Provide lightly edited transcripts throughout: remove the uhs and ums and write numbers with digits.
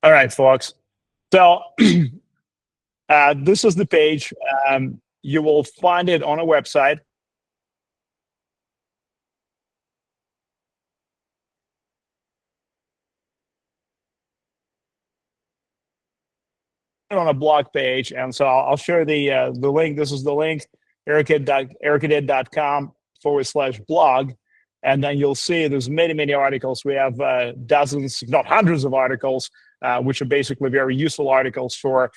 All right, folks. So this is the page. You will find it on a website. On a blog page, and so I'll share the link. This is the link, aerocadet.com/blog, and then you'll see there's many articles. We have dozens, if not hundreds, of articles, which are basically very useful articles for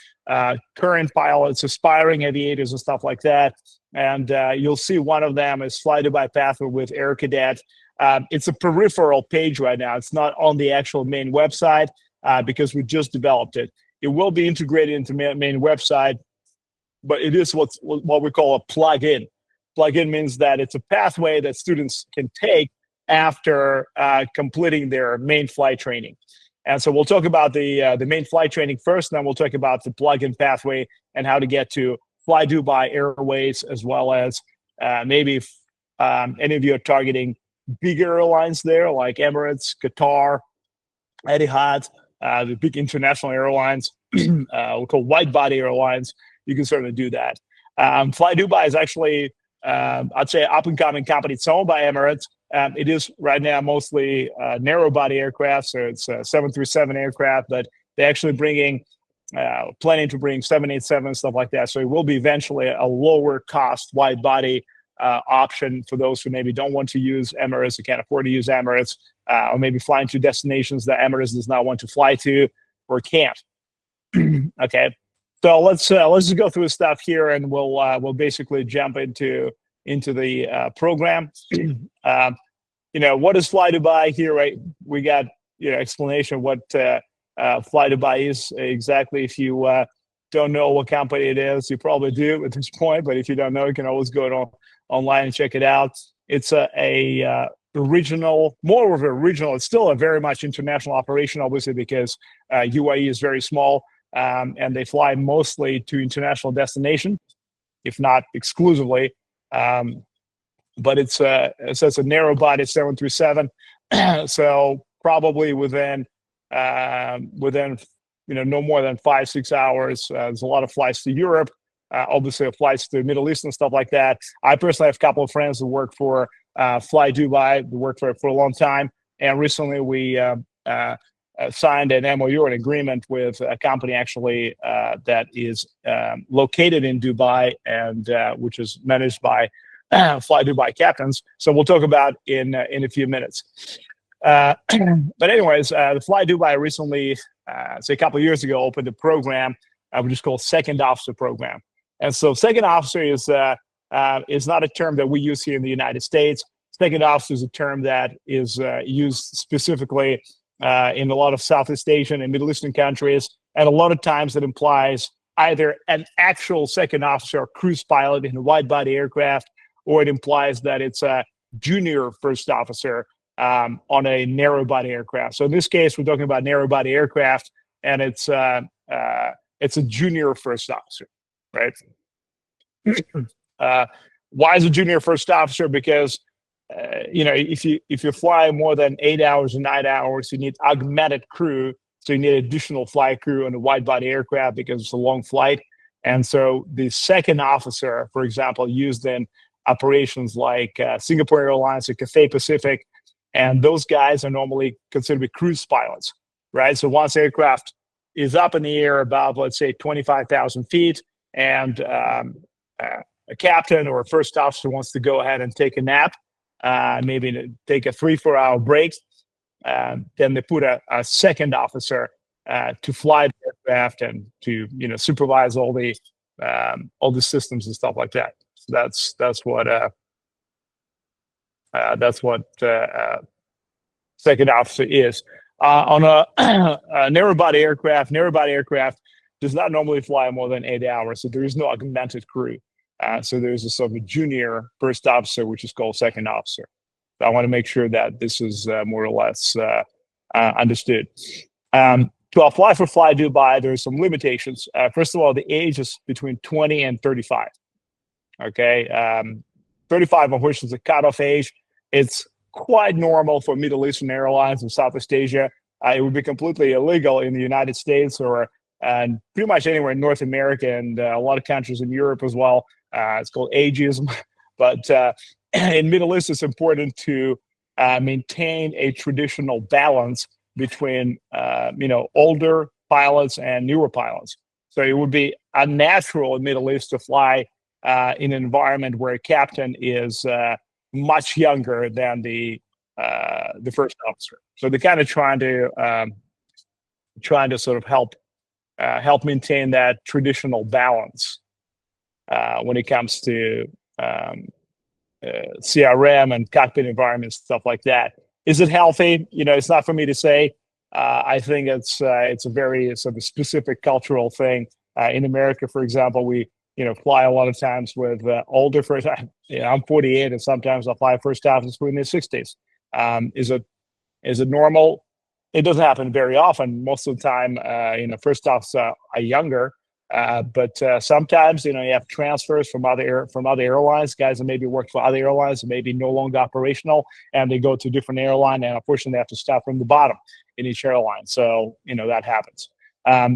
current pilots, aspiring aviators, and stuff like that. And you'll see one of them is flyDubai Pathway with Aerocadet. It's a peripheral page right now. It's not on the actual main website because we just developed it. It will be integrated into main website, but it is what we call a plug-in. Plug-in means that it's a pathway that students can take after completing their main flight training. And so we'll talk about the main flight training first, and then we'll talk about the plug-in pathway and how to get to flyDubai Airways, as well as maybe if any of you are targeting bigger airlines there, like Emirates, Qatar, Etihad, the big international airlines, we call wide-body airlines. You can certainly do that. flyDubai is actually, I'd say, up-and-coming company. It's owned by Emirates. It is right now mostly narrow-body aircraft, so it's 737 aircraft, but they're actually planning to bring 787 and stuff like that. So it will be eventually a lower-cost wide-body option for those who maybe don't want to use Emirates, or can't afford to use Emirates, or maybe flying to destinations that Emirates does not want to fly to or can't. Okay, so let's just go through the stuff here, and we'll basically jump into the program. What is flyDubai here? Right, we got explanation of what flyDubai is exactly. If you don't know what company it is, you probably do at this point, but if you don't know, you can always go online and check it out. It's a regional, more of a regional. It's still a very much international operation, obviously, because UAE is very small, and they fly mostly to international destinations, if not exclusively. But it's a narrow body 737, so probably within no more than 5-6 hours. There's a lot of flights to Europe, obviously flights to the Middle East and stuff like that. I personally have a couple of friends who work for flyDubai. We worked for it for a long time, and recently we signed an MOU, an agreement with a company actually that is located in Dubai, and which is managed by flyDubai captains. So we'll talk about in a few minutes. But anyways, the flyDubai recently, say a couple of years ago, opened a program which is called Second Officer Program. And so Second Officer is not a term that we use here in the United States. Second Officer is a term that is used specifically in a lot of Southeast Asian and Middle Eastern countries, and a lot of times it implies either an actual second officer or cruise pilot in a wide-body aircraft, or it implies that it's a junior first officer on a narrow-body aircraft. So in this case, we're talking about narrow-body aircraft, and it's a junior first officer, right? Why is a junior first officer? Because if you fly more than 8 hours or 9 hours, you need augmented crew. So you need additional flight crew on a wide-body aircraft because it's a long flight. And so the second officer, for example, used in operations like Singapore Airlines or Cathay Pacific, and those guys are normally considered to be cruise pilots, right? So once aircraft is up in the air above, let's say, 25,000 feet, and a captain or a first officer wants to go ahead and take a nap, maybe take a 3-4 hour break, then they put a second officer to fly the aircraft and to supervise all the systems and stuff like that. So that's what second officer is. On a narrow body aircraft does not normally fly more than 8 hours, so there is no augmented crew. So there's a sort of a junior first officer, which is called second officer. So I want to make sure that this is more or less understood. To apply for flyDubai, there are some limitations. First of all, the age is between 20 and 35. Okay, 35 of which is a cutoff age. It's quite normal for Middle Eastern airlines in Southeast Asia it would be completely illegal in the United States or and pretty much anywhere in North America and a lot of countries in Europe as well. It's called ageism. But in Middle East, it's important to maintain a traditional balance between older pilots and newer pilots. So it would be unnatural in Middle East to fly in an environment where a captain is much younger than the first officer. So they're kind of trying to sort of help maintain that traditional balance when it comes to CRM and cockpit environments, stuff like that. Is it healthy? It's not for me to say. I think it's a very sort of specific cultural thing. In America, for example, we fly a lot of times with older first. I'm 48, and sometimes I fly first officers who are in their 60s. Is it normal? It doesn't happen very often. Most of the time, first officers are younger. But sometimes, you have transfers from other airlines, guys that maybe worked for other airlines and maybe no longer operational, and they go to a different airline, and unfortunately they have to start from the bottom in each airline. So, that happens.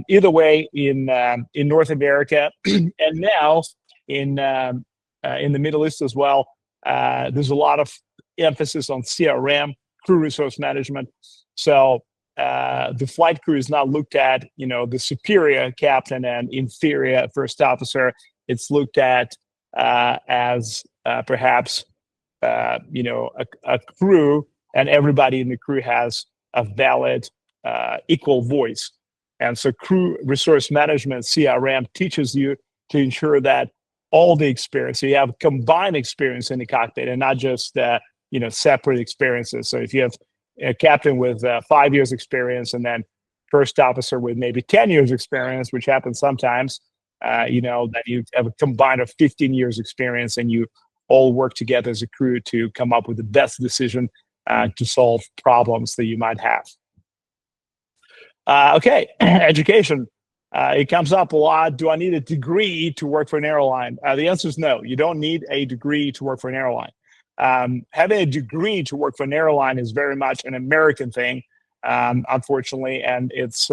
Either way, in North America and now in the Middle East as well, there's a lot of emphasis on CRM, crew resource management. So the flight crew is not looked at, the superior captain and inferior first officer. It's looked at as perhaps, a crew, and everybody in the crew has a valid, equal voice. And so crew resource management, CRM, teaches you to ensure that all the experience, so you have combined experience in the cockpit and not just, separate experiences. So if you have a captain with 5 years experience and then first officer with maybe 10 years experience, which happens sometimes, that you have a combined of 15 years experience and you all work together as a crew to come up with the best decision to solve problems that you might have. Okay, education. It comes up a lot. Do I need a degree to work for an airline? The answer is no. You don't need a degree to work for an airline. Having a degree to work for an airline is very much an American thing, unfortunately, and it's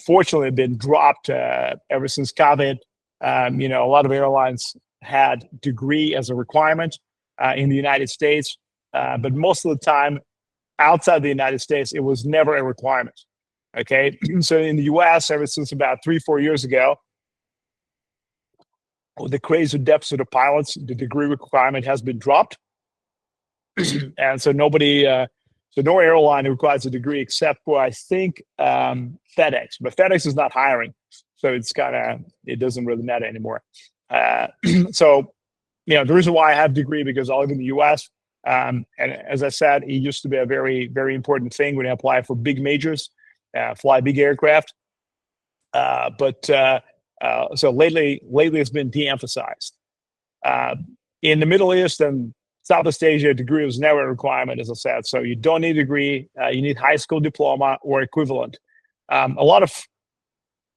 fortunately been dropped ever since COVID. A lot of airlines had degree as a requirement in the United States, but most of the time outside the United States, it was never a requirement. Okay, so in the U.S., ever since about 3-4 years ago, with the crazy deficit of pilots, the degree requirement has been dropped, and so no airline requires a degree except for, I think, FedEx. But FedEx is not hiring, so it doesn't really matter anymore. So, the reason why I have a degree because I live in the U.S. And as I said, it used to be a very, very important thing when you apply for big majors, fly big aircraft. So lately it's been de-emphasized. In the Middle East and Southeast Asia, a degree was never a requirement, as I said. So you don't need a degree. You need high school diploma or equivalent. A lot of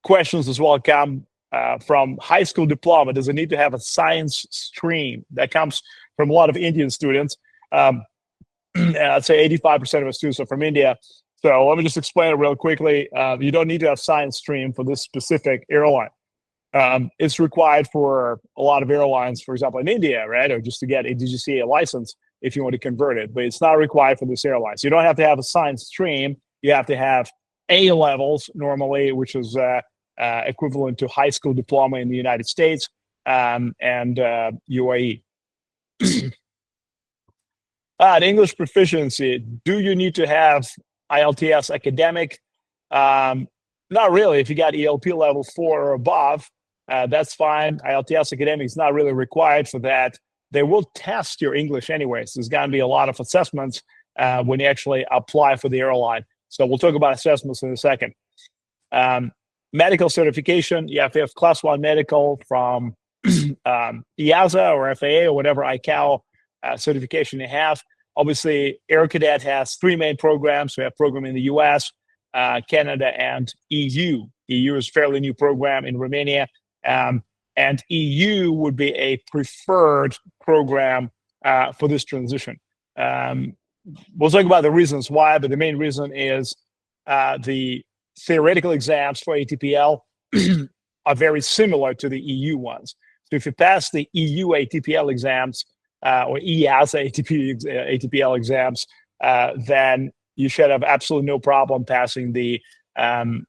questions as well come from high school diploma. Does it need to have a science stream? That comes from a lot of Indian students. I'd say 85% of our students are from India. So let me just explain it real quickly. You don't need to have science stream for this specific airline. It's required for a lot of airlines, for example, in India, right? Or just to get a DGCA license if you want to convert it, but it's not required for this airline. So you don't have to have a science stream. You have to have A levels normally, which is equivalent to high school diploma in the United States and UAE. The English proficiency. Do you need to have IELTS academic? Not really. If you got ELP level 4 or above, that's fine. IELTS academic is not really required for that. They will test your English anyways. There's going to be a lot of assessments when you actually apply for the airline. So we'll talk about assessments in a second. Medical certification. You have to have class 1 medical from EASA or FAA or whatever ICAO certification you have. Obviously, Aerocadet has 3 main programs. We have a program in the US, Canada, and EU. EU is a fairly new program in Romania. And EU would be a preferred program for this transition. we'll talk about the reasons why, but the main reason is the theoretical exams for ATPL are very similar to the EU ones. So if you pass the EU ATPL exams or EASA ATPL exams, then you should have absolutely no problem passing the UAE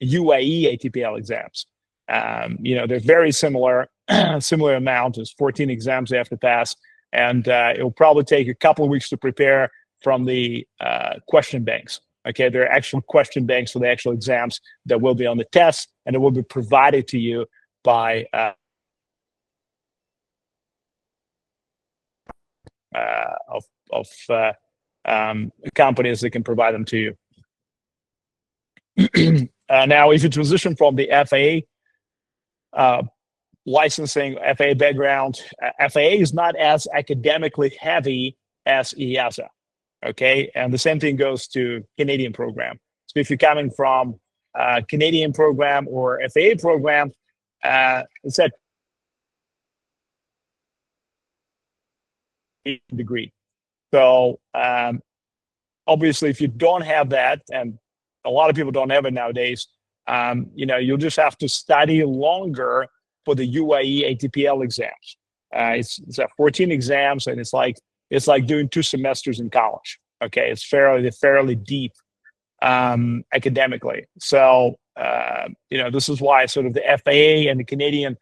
ATPL exams. They're very similar, similar amount. There's 14 exams they have to pass, and it will probably take a couple of weeks to prepare from the question banks. Okay, there are actual question banks for the actual exams that will be on the test, and it will be provided to you by companies that can provide them to you. Now, if you transition from the FAA licensing, FAA background, FAA is not as academically heavy as EASA. Okay, and the same thing goes to Canadian program. So if you're coming from a Canadian program or FAA program, it's at degree. So obviously, if you don't have that, and a lot of people don't have it nowadays, you'll just have to study longer for the UAE ATPL exams. It's 14 exams, and it's like doing 2 semesters in college. Okay, it's fairly deep academically. So this is why sort of the FAA and the Canadian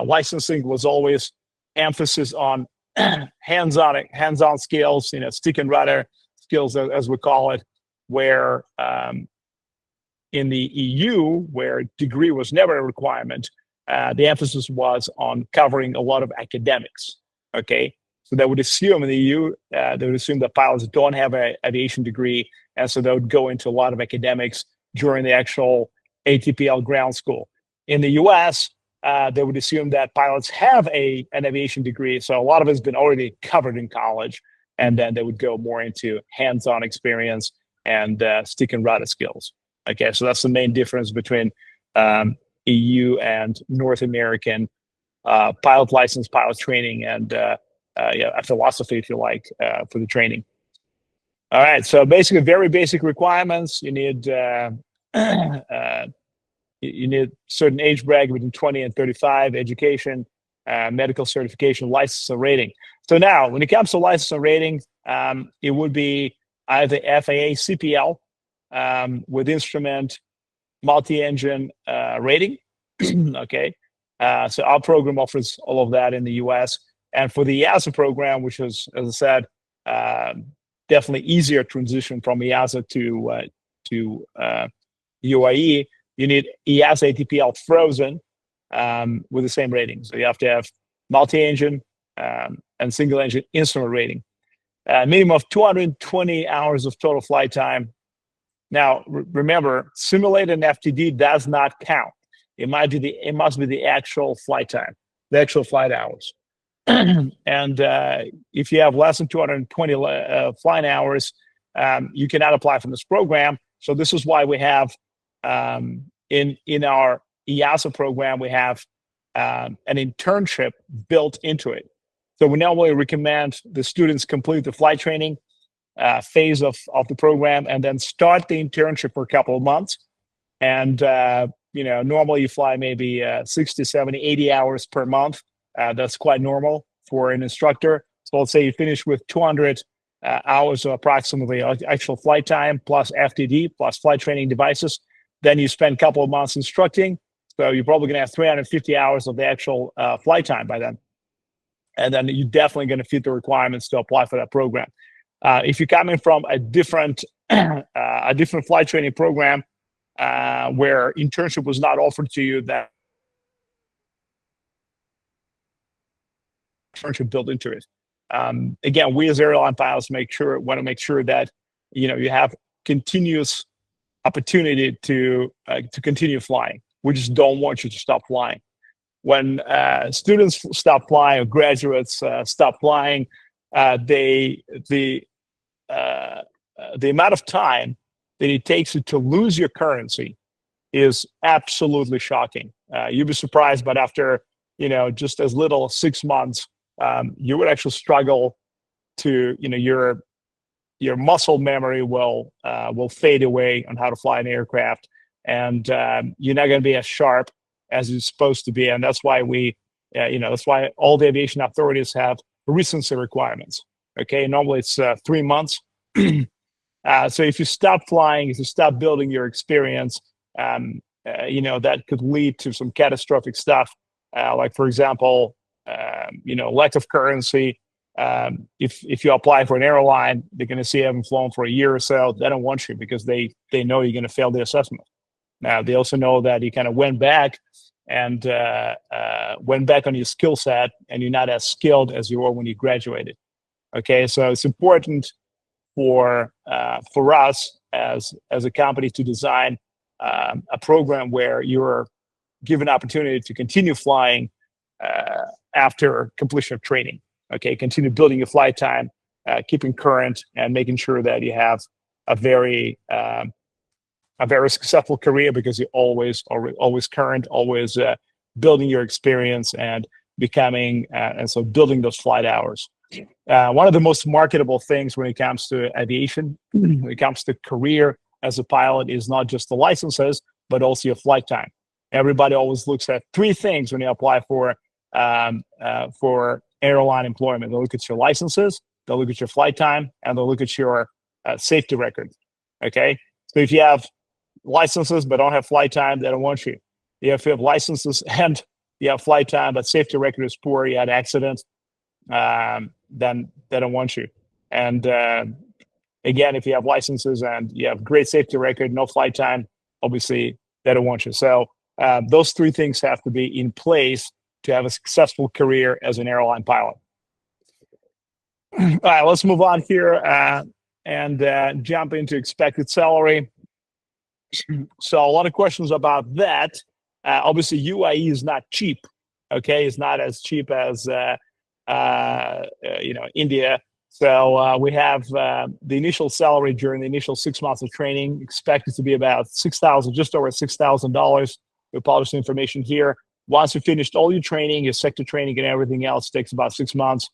licensing was always emphasis on hands-on skills, stick and rudder skills, as we call it, where in the EU, where degree was never a requirement, the emphasis was on covering a lot of academics. Okay, so they would assume in the EU, they would assume that pilots don't have an aviation degree, and so they would go into a lot of academics during the actual ATPL ground school. In the US, they would assume that pilots have an aviation degree, so a lot of it's been already covered in college, and then they would go more into hands-on experience and stick and rudder skills. Okay, so that's the main difference between EU and North American pilot license, pilot training, and a philosophy, if you like, for the training. All right, so basically, very basic requirements. You need certain age bracket between 20 and 35, education, medical certification, license and rating. So now, when it comes to license and rating, it would be either FAA CPL with instrument multi-engine rating. Okay, so our program offers all of that in the US. And for the EASA program, which is, as I said, definitely easier transition from EASA to UAE, you need EASA ATPL frozen with the same rating. So you have to have multi-engine and single-engine instrument rating. Minimum of 220 hours of total flight time. Now, remember, simulated and FTD does not count. It must be the actual flight time, the actual flight hours. And if you have less than 220 flying hours, you cannot apply for this program. So this is why we have in our EASA program, we have an internship built into it. So we normally recommend the students complete the flight training phase of the program and then start the internship for a couple of months. And normally you fly maybe 60, 70, 80 hours per month. That's quite normal for an instructor. So let's say you finish with 200 hours of approximately actual flight time plus FTD plus flight training devices. Then you spend a couple of months instructing. So you're probably going to have 350 hours of the actual flight time by then. And then you're definitely going to fit the requirements to apply for that program. If you're coming from a different flight training program where internship was not offered to you, that internship built into it. Again, we as airline pilots want to make sure that you have continuous opportunity to continue flying. We just don't want you to stop flying. When students stop flying or graduates stop flying, the amount of time that it takes you to lose your currency is absolutely shocking. You'd be surprised, but after just as little as 6 months, you would actually struggle to your your muscle memory will fade away on how to fly an aircraft, and you're not going to be as sharp as you're supposed to be. And that's why that's why all the aviation authorities have recency requirements. Okay, normally it's 3 months. So if you stop flying, if you stop building your experience, that could lead to some catastrophic stuff, like, for example, lack of currency. If you apply for an airline, they're going to see you haven't flown for a year or so. They don't want you because they know you're going to fail the assessment. Now, they also know that you kind of went back on your skill set, and you're not as skilled as you were when you graduated. Okay, so it's important for us as a company to design a program where you're given opportunity to continue flying after completion of training. Okay, continue building your flight time, keeping current, and making sure that you have a very successful career, because you're always current, always building your experience and becoming and so building those flight hours. One of the most marketable things when it comes to aviation, when it comes to career as a pilot, is not just the licenses, but also your flight time. Everybody always looks at three things when you apply for airline employment. They'll look at your licenses, they'll look at your flight time, and they'll look at your safety record. Okay, so if you have licenses but don't have flight time, they don't want you. If you have licenses and you have flight time but safety record is poor, you had accidents, then they don't want you. And again, if you have licenses and you have great safety record, no flight time, obviously they don't want you. So those three things have to be in place to have a successful career as an airline pilot. All right, let's move on here and jump into expected salary. So a lot of questions about that. Obviously, UAE is not cheap. Okay, it's not as cheap as India. So we have the initial salary during the initial 6 months of training expected to be about just over $6,000. We publish the information here. Once you finished all your training, your sector training and everything else takes about 6 months,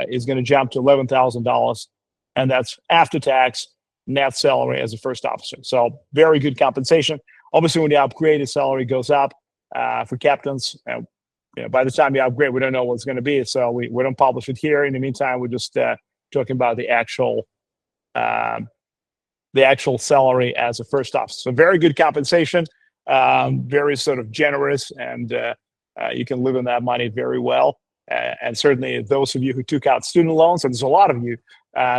is going to jump to $11,000. And that's after tax, net salary as a first officer. So very good compensation. Obviously, when you upgrade, the salary goes up for captains. By the time you upgrade, we don't know what it's going to be, so we don't publish it here. In the meantime, we're just talking about the actual salary as a first officer. So very good compensation, very sort of generous, and you can live on that money very well. And certainly, those of you who took out student loans, and there's a lot of you,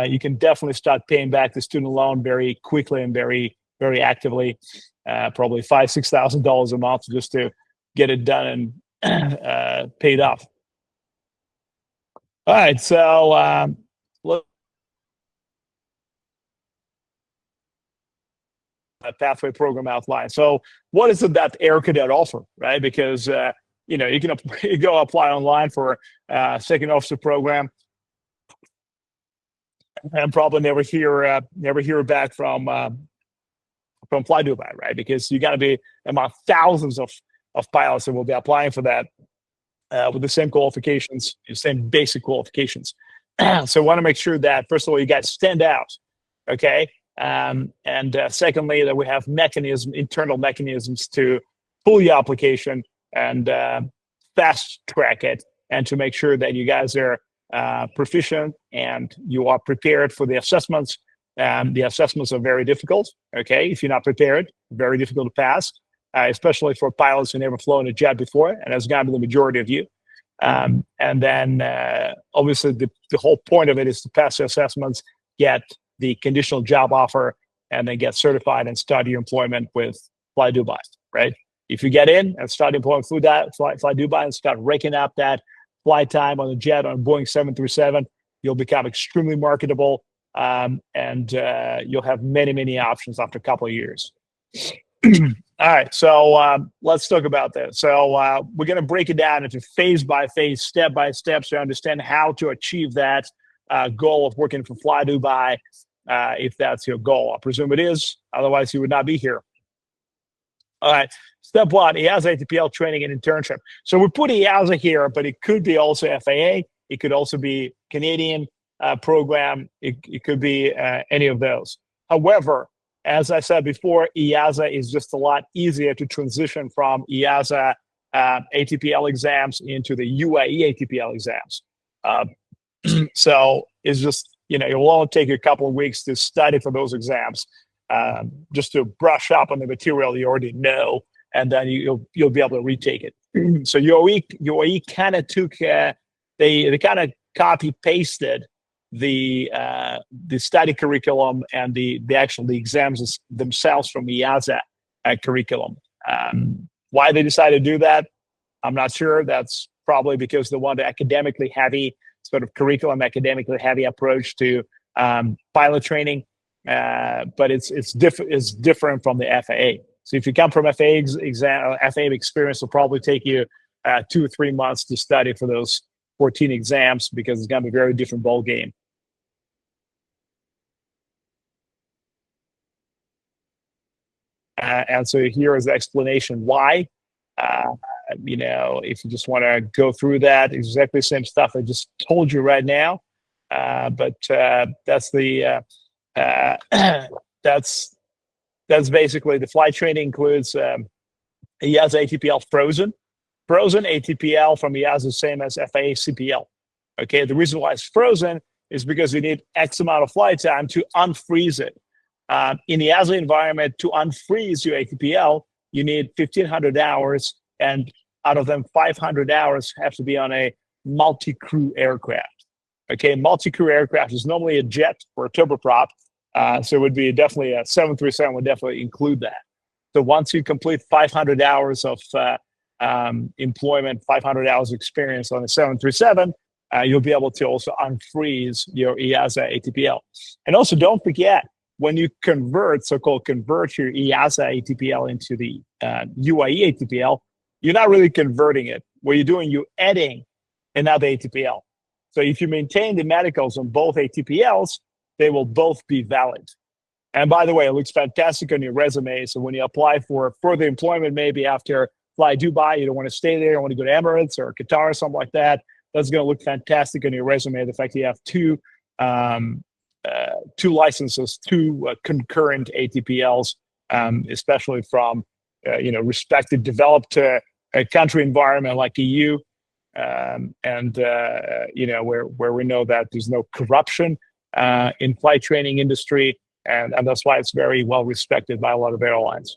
you can definitely start paying back the student loan very quickly and very, very actively. Probably $5,000-$6,000 a month just to get it done and paid off. All right, so look, a pathway program outline. So what is it that Aerocadet offer, right? Because you can go apply online for second officer program and probably never hear back from flyDubai, right? Because you're going to be among thousands of pilots that will be applying for that with the same qualifications, the same basic qualifications. So I want to make sure that, first of all, you guys stand out, okay? And secondly, that we have internal mechanisms to pull your application and fast track it, and to make sure that you guys are proficient and you are prepared for the assessments. The assessments are very difficult, okay? If you're not prepared, very difficult to pass, especially for pilots who never flown a jet before, and that's going to be the majority of you. And then, obviously, the whole point of it is to pass the assessments, get the conditional job offer, and then get certified and start your employment with flyDubai, right? If you get in and start employing flyDubai and start raking up that flight time on a jet, on a Boeing 737, you'll become extremely marketable, and you'll have many, many options after a couple of years. All right, so let's talk about this. So we're going to break it down into phase by phase, step by step, so you understand how to achieve that goal of working for flyDubai, if that's your goal. I presume it is, otherwise you would not be here. All right, step one, EASA ATPL training and internship. So we put EASA here, but it could be also FAA. It could also be Canadian. program, it could be any of those. However, as I said before, EASA is just a lot easier to transition from EASA ATPL exams into the UAE ATPL exams. So it's just, it will only take you a couple of weeks to study for those exams, just to brush up on the material you already know, and then you'll be able to retake it. So UAE kind of took, they kind of copy pasted the study curriculum and the exams themselves from EASA curriculum. Why they decided to do that, I'm not sure. That's probably because they want an academically heavy sort of curriculum, academically heavy approach to pilot training. But it's different from the FAA. So if you come from FAA experience, will probably take you 2 or 3 months to study for those 14 exams, because it's going to be a very different ball game. And so here is the explanation why. If you just want to go through that, exactly the same stuff I just told you right now. But that's the that's basically the flight training includes EASA ATPL frozen ATPL from EASA, same as FAA CPL. Okay, the reason why it's frozen is because you need X amount of flight time to unfreeze it. In the EASA environment, to unfreeze your ATPL, you need 1,500 hours, and out of them, 500 hours have to be on a multi-crew aircraft. Okay, multi-crew aircraft is normally a jet or a turboprop, so it would be definitely a 737 would definitely include that. So once you complete 500 hours of employment, 500 hours experience on a 737, you'll be able to also unfreeze your EASA ATPL. And also, don't forget, when you convert your EASA ATPL into the UAE ATPL, you're not really converting it. What you're doing, you're adding another ATPL. So if you maintain the medicals on both ATPLs, they will both be valid. And by the way, it looks fantastic on your resume. So when you apply for further employment, maybe after flyDubai, you don't want to stay there, you want to go to Emirates or Qatar or something like that, that's going to look fantastic on your resume. The fact that you have two licenses, two concurrent ATPLs, especially from respected, developed country environment like EU, where we know that there's no corruption in flight training industry, and that's why it's very well respected by a lot of airlines.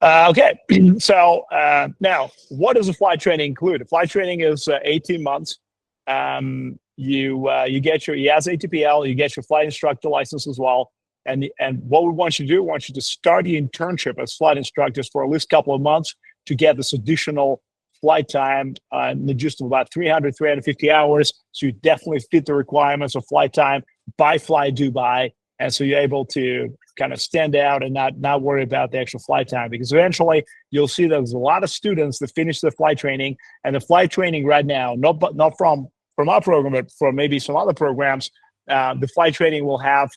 Okay, so now, what does a flight training include? A flight training is 18 months. You get your EASA ATPL, you get your flight instructor license as well. And what we want you to do, we want you to start the internship as flight instructors for at least a couple of months to get this additional flight time, just about 300, 350 hours. So you definitely fit the requirements of flight time by flyDubai. And so you're able to kind of stand out and not worry about the actual flight time, because eventually you'll see that there's a lot of students that finish the flight training, and the flight training right now, not from our program, but from maybe some other programs, the flight training will have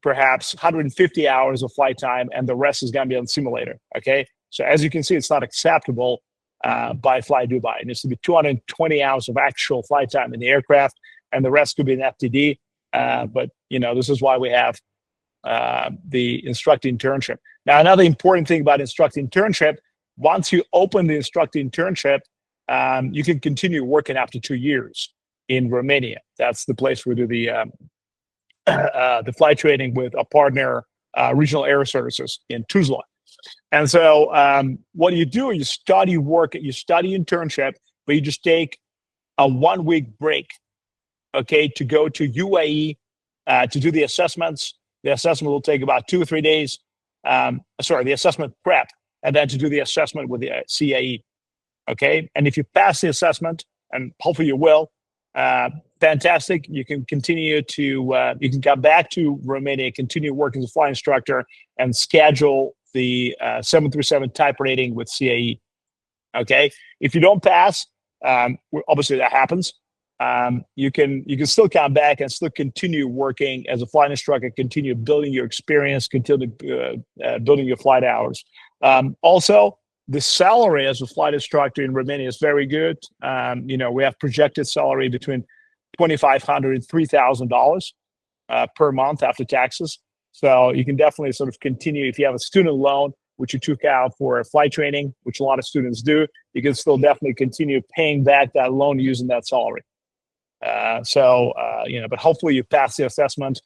perhaps 150 hours of flight time, and the rest is going to be on simulator. Okay, so as you can see, it's not acceptable by flyDubai. It needs to be 220 hours of actual flight time in the aircraft, and the rest could be an FTD. But this is why we have the instructor internship. Now, another important thing about instructor internship, once you open the instructor internship, you can continue working after 2 years in Romania. That's the place where we do the flight training with a partner, Regional Air Services in Tuzla. And so what do? You study internship, but you just take a 1 week break, okay, to go to UAE to do the assessments. The assessment will take about 2 or 3 days. The assessment prep, and then to do the assessment with the CAE. Okay, and if you pass the assessment, and hopefully you will, fantastic. You can continue to you can come back to Romania, continue working as a flight instructor, and schedule the 737 type rating with CAE. Okay, if you don't pass, obviously that happens. You can still come back and still continue working as a flight instructor, continue building your experience, continue building your flight hours. Also, The salary as a flight instructor in Romania is very good. We have projected salary between $2,500 and $3,000 per month after taxes. So you can definitely sort of continue if you have a student loan, which you took out for flight training, which a lot of students do. You can still definitely continue paying back that loan using that salary. But hopefully you pass the assessment.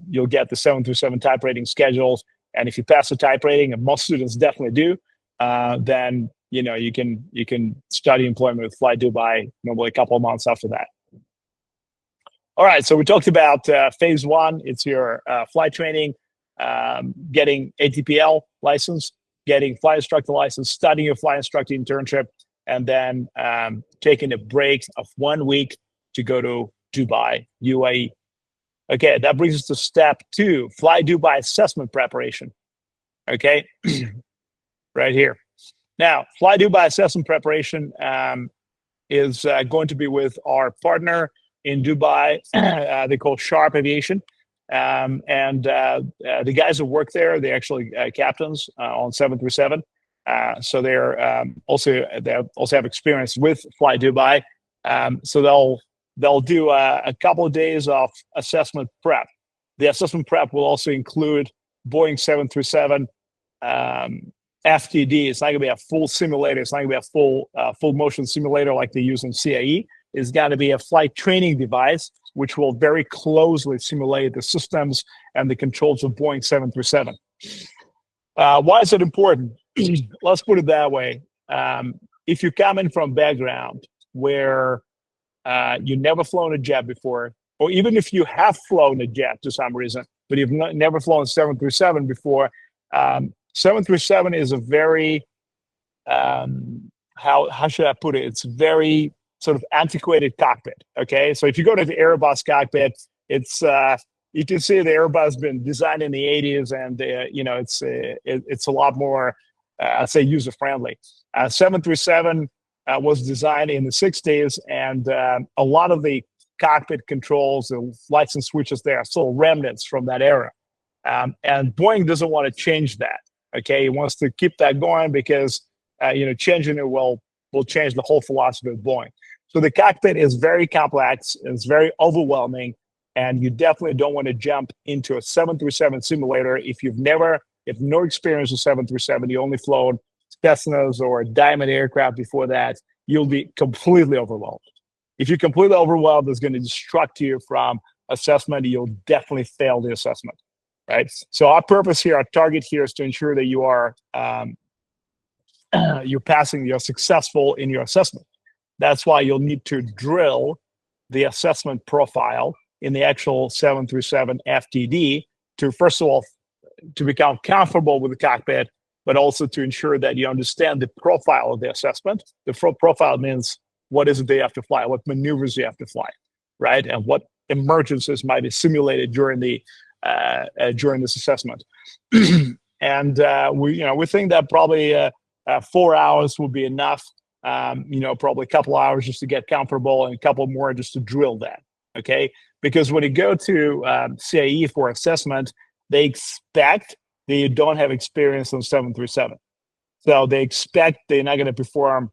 You'll get the 737 type rating schedules, and if you pass the type rating, and most students definitely do, then you can study employment with flyDubai normally a couple of months after that. All right, so we talked about phase one. It's your flight training, getting ATPL license, getting flight instructor license, studying your flight instructor internship, and then taking a break of 1 week to go to Dubai, UAE. Okay, that brings us to step two, flyDubai assessment preparation. Okay, right here. Now, flyDubai assessment preparation is going to be with our partner in Dubai. They call Sharp Aviation. The guys who work there, they're actually captains on 737. So they also have experience with flyDubai. So they'll do a couple of days of assessment prep. The assessment prep will also include Boeing 737 FTD. It's not going to be a full simulator. It's not going to be a full motion simulator like they use in CAE. It's got to be a flight training device, which will very closely simulate the systems and the controls of Boeing 737. Why is it important? Let's put it that way. If you come in from a background where you've never flown a jet before, or even if you have flown a jet to some reason, but you've never flown 737 before, 737 is a very, how should I put it? It's very sort of antiquated cockpit. Okay, so if you go to the Airbus cockpit, it's you can see the Airbus has been designed in the 80s, and it's a lot more, I'd say, user friendly. 737 was designed in the 60s, and a lot of the cockpit controls, the lights and switches, there are still remnants from that era. And Boeing doesn't want to change that. Okay, he wants to keep that going because changing it will change the whole philosophy of Boeing. So the cockpit is very complex, it's very overwhelming, and you definitely don't want to jump into a 737 simulator if you've no experience with 737. You only flown Cessnas or Diamond aircraft before that. You'll be completely overwhelmed. If you're completely overwhelmed, it's going to distract you from assessment. You'll definitely fail the assessment, right? So our purpose here, our target here, is to ensure that you are you're successful in your assessment. That's why you'll need to drill the assessment profile in the actual 737 FTD to, first of all, to become comfortable with the cockpit, but also to ensure that you understand the profile of the assessment. The profile means what is it they have to fly, what maneuvers you have to fly, right? And what emergencies might be simulated during this assessment. And we think that probably 4 hours will be enough. Probably a couple hours just to get comfortable, and a couple more just to drill that. Okay, because when you go to CAE for assessment, they expect that you don't have experience on 737. So they expect they're not going to perform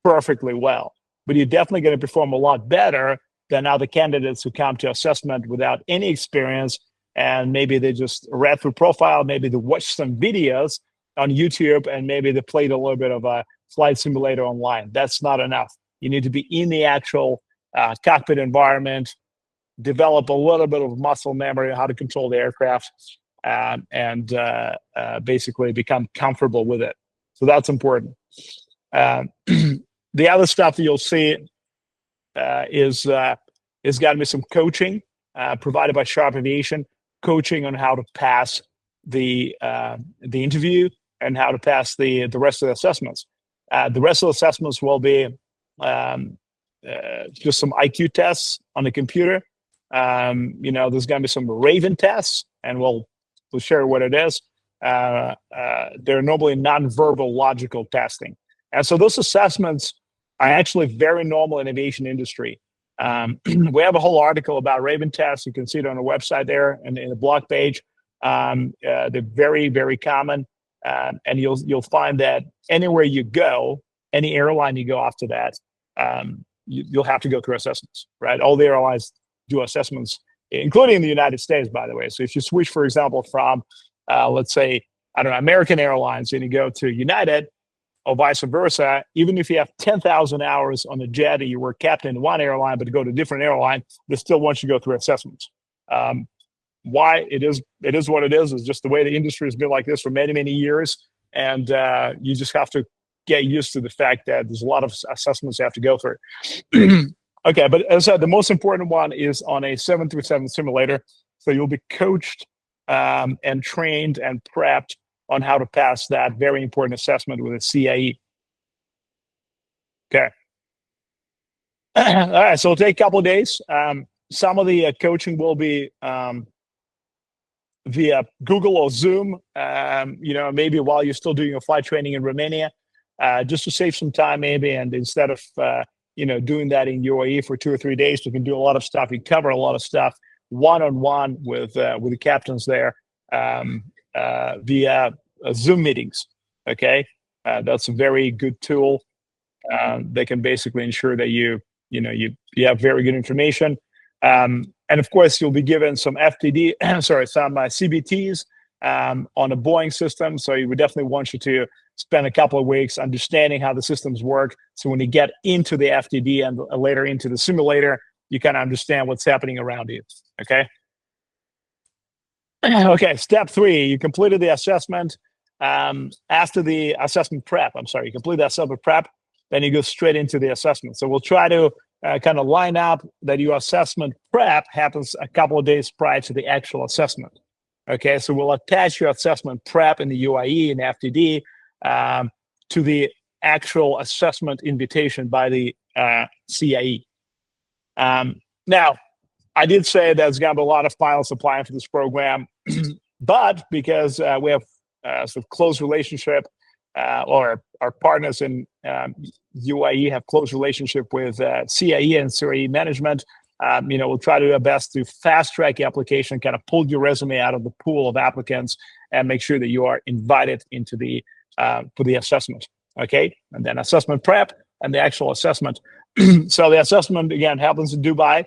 perfectly well, but you're definitely going to perform a lot better than other candidates who come to assessment without any experience, and maybe they just read through profile, maybe they watched some videos on YouTube, and maybe they played a little bit of a flight simulator online. That's not enough. You need to be in the actual cockpit environment, develop a little bit of muscle memory, how to control the aircraft, and basically become comfortable with it. So that's important. The other stuff that you'll see is got to be some coaching provided by Sharp Aviation, coaching on how to pass the interview and how to pass the rest of the assessments. The rest of the assessments will be just some IQ tests on the computer. There's going to be some Raven tests, and we'll share what it is. They're normally non-verbal logical testing. And so those assessments are actually very normal in aviation industry. We have a whole article about Raven tests. You can see it on the website there and in the blog page. They're very, very common. And you'll find that anywhere you go, any airline you go after that, you'll have to go through assessments, right? All the airlines do assessments, including the United States, by the way. So if you switch, for example, from, let's say, I don't know, American Airlines, and you go to United, or vice versa, even if you have 10,000 hours on a jet and you were captain in one airline, but go to a different airline, they still want you to go through assessments. Why? It is what it is. It's just the way the industry has been like this for many, many years. And you just have to get used to the fact that there's a lot of assessments you have to go through. Okay, but as I said, the most important one is on a 737 simulator. So you'll be coached and trained and prepped on how to pass that very important assessment with a CAE. Okay. All right, so it'll take a couple of days. Some of the coaching will be via Google or Zoom, maybe while you're still doing your flight training in Romania, just to save some time maybe. And instead of, doing that in UAE for 2 or 3 days, you can do a lot of stuff. You cover a lot of stuff one-on-one with the captains there via Zoom meetings, okay? That's a very good tool. They can basically ensure that you have very good information. And of course, you'll be given some some CBTs on a Boeing system. So we definitely want you to spend a couple of weeks understanding how the systems work. So when you get into the FTD and later into the simulator, you kind of understand what's happening around you, okay? Okay, step 3, you completed the assessment. After the assessment prep, you complete the assessment prep, then you go straight into the assessment. So we'll try to kind of line up that your assessment prep happens a couple of days prior to the actual assessment. Okay, so we'll attach your assessment prep in the UAE and FTD to the actual assessment invitation by the CAE. Now, I did say there's going to be a lot of pilots applying for this program, but because we have sort of close relationship, or our partners in UAE have close relationship with CAE and CAE management, we'll try to do our best to fast track the application, kind of pull your resume out of the pool of applicants and make sure that you are invited into the for the assessment, okay? And then assessment prep and the actual assessment. So the assessment, again, happens in Dubai,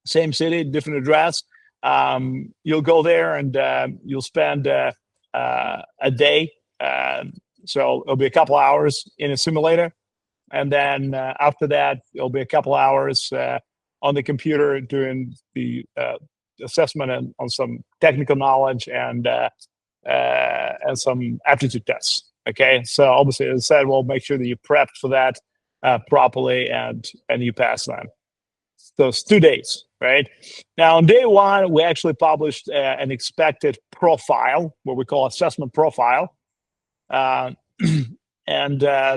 same city, different address. You'll go there and you'll spend a day. So it'll be a couple hours in a simulator. And then after that, it'll be a couple hours on the computer doing the assessment and on some technical knowledge and some aptitude tests. Okay, so obviously, as I said, we'll make sure that you prepped for that properly and you pass them. So it's 2 days, right? Now, on day 1, we actually published an expected profile, what we call assessment profile. And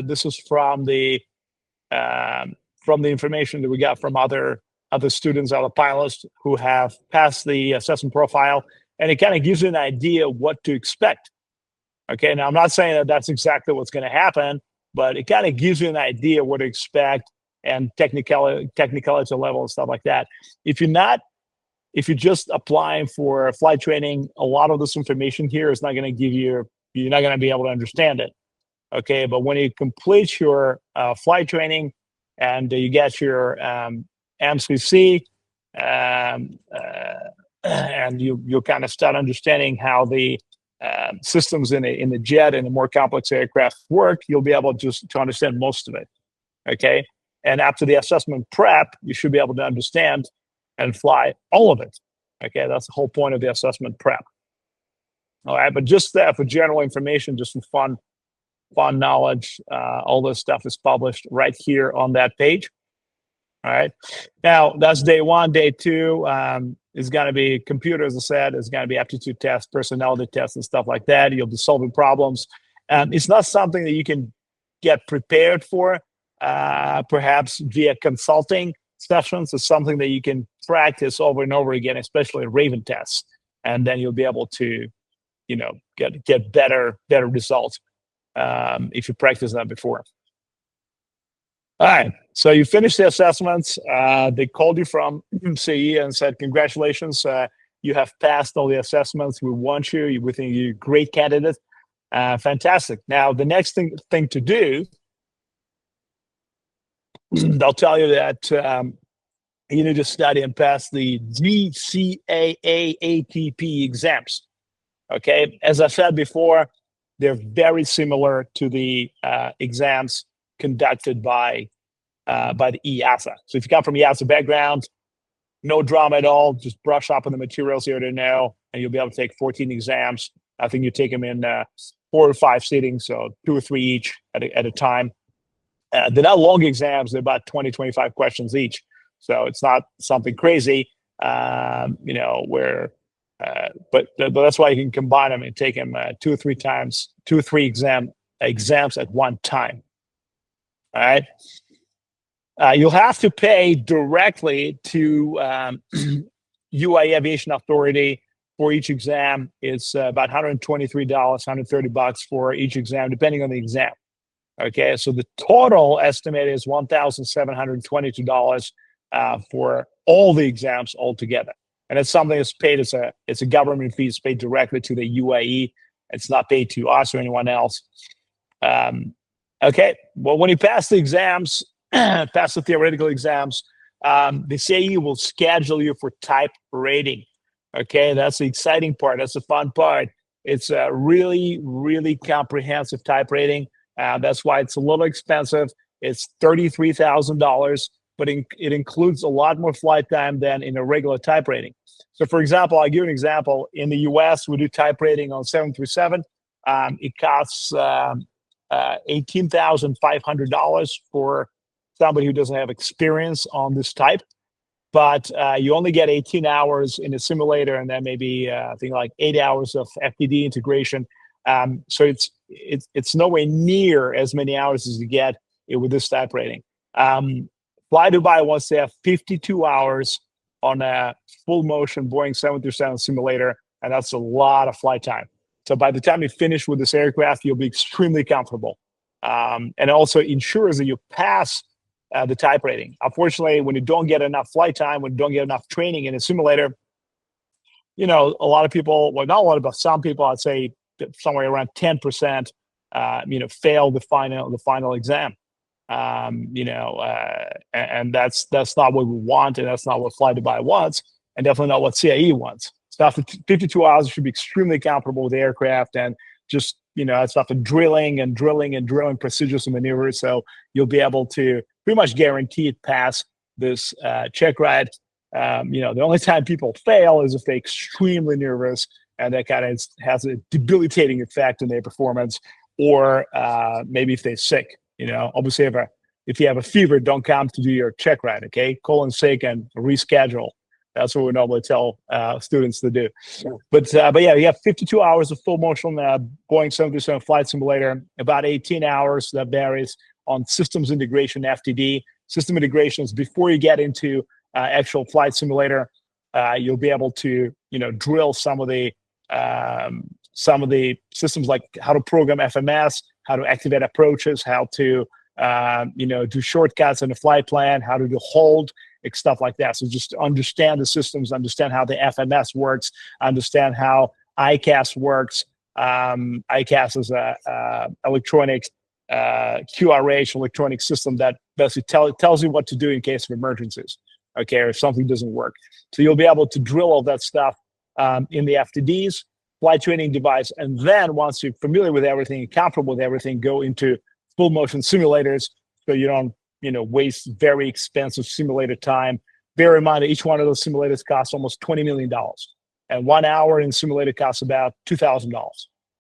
this is from the information that we got from other students, other pilots who have passed the assessment profile, and it kind of gives you an idea of what to expect. Okay, now I'm not saying that that's exactly what's going to happen, but it kind of gives you an idea what to expect and technicality level and stuff like that. If you're just applying for flight training, a lot of this information here is not going to give you, you're not going to be able to understand it. Okay, but when you complete your flight training and you get your MCC, and you'll kind of start understanding how the systems in the jet and the more complex aircraft work, you'll be able to understand most of it. Okay, and after the assessment prep, you should be able to understand and fly all of it. Okay, that's the whole point of the assessment prep. All right, but just for general information, just some fun knowledge, all this stuff is published right here on that page. All right, now that's day 1. Day 2 is going to be computer, as I said. It's going to be aptitude tests, personality tests, and stuff like that. You'll be solving problems. It's not something that you can get prepared for, perhaps via consulting sessions. It's something that you can practice over and over again, especially Raven tests, and then you'll be able to, get better results if you practice that before. All right, so you finished the assessments. They called you from CE and said, congratulations, you have passed all the assessments. We want you. We think you're a great candidate. Fantastic. Now, the next thing to do, they'll tell you that you need to study and pass the GCAA ATP exams. Okay, as I said before, they're very similar to the exams conducted by the EASA. So if you come from EASA background, no drama at all. Just brush up on the materials here to know, and you'll be able to take 14 exams. I think you take them in 4 or 5 sittings, so 2 or 3 each at a time. They're not long exams. They're about 20, 25 questions each. So it's not something crazy, where, but that's why you can combine them and take them 2 or 3 times, 2 or 3 exams at one time. All right. You'll have to pay directly to UAE Aviation Authority for each exam. It's about $123, $130 for each exam, depending on the exam. Okay, so the total estimate is $1,722 for all the exams altogether, and it's something that's paid as it's a government fee. It's paid directly to the UAE. It's not paid to us or anyone else. Okay, well, when you pass the exams, pass the theoretical exams, the CAE will schedule you for type rating. Okay, that's the exciting part. That's the fun part. It's a really, really comprehensive type rating. That's why it's a little expensive. It's $33,000, but it includes a lot more flight time than in a regular type rating. So, for example, I'll give you an example. In the US, we do type rating on 737. It costs $18,500 for somebody who doesn't have experience on this type. But you only get 18 hours in a simulator, and then maybe I think like 8 hours of FPD integration. So it's nowhere near as many hours as you get with this type rating. flyDubai wants to have 52 hours on a full motion Boeing 737 simulator, and that's a lot of flight time. So by the time you finish with this aircraft, you'll be extremely comfortable. And it also ensures that you pass the type rating. Unfortunately, when you don't get enough flight time, when you don't get enough training in a simulator, a lot of people, well, not a lot, but some people, I'd say somewhere around 10%, fail the final exam. And that's not what we want, and that's not what flyDubai wants, and definitely not what CAE wants. So after 52 hours, you should be extremely comfortable with the aircraft, and just, it's after drilling procedures and maneuvers. So you'll be able to pretty much guaranteed pass this check ride. The only time people fail is if they're extremely nervous, and that kind of has a debilitating effect on their performance, or maybe if they're sick. Obviously, if you have a fever, don't come to do your check ride. Okay, call in sick and reschedule. That's what we normally tell students to do. But yeah, you have 52 hours of full motion Boeing 737 flight simulator, about 18 hours. That varies on systems integration, FTD. System integration is before you get into actual flight simulator. You'll be able to drill some of the systems, like how to program FMS, how to activate approaches, how to do shortcuts in the flight plan, how to do hold, stuff like that. So just understand the systems, understand how the FMS works, understand how ICAS works. ICAS is a electronic QRH electronic system that basically tells you what to do in case of emergencies. Okay, or if something doesn't work. So you'll be able to drill all that stuff in the FTDs, flight training device, and then once you're familiar with everything, comfortable with everything, go into full motion simulators, so you don't waste very expensive simulator time. Bear in mind that each one of those simulators costs almost $20 million, and 1 hour in simulator costs about $2,000.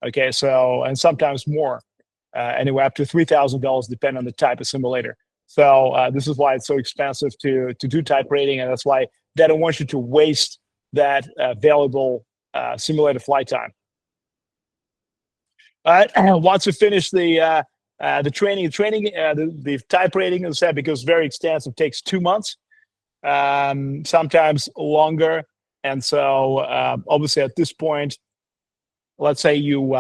Okay, so, and sometimes more, anywhere up to $3,000, depending on the type of simulator. So this is why it's so expensive to do type rating, and that's why they don't want you to waste that valuable simulator flight time. All right, once you finish the training, the type rating, as I said, because very extensive, takes 2 months, sometimes longer. And so obviously at this point, let's say you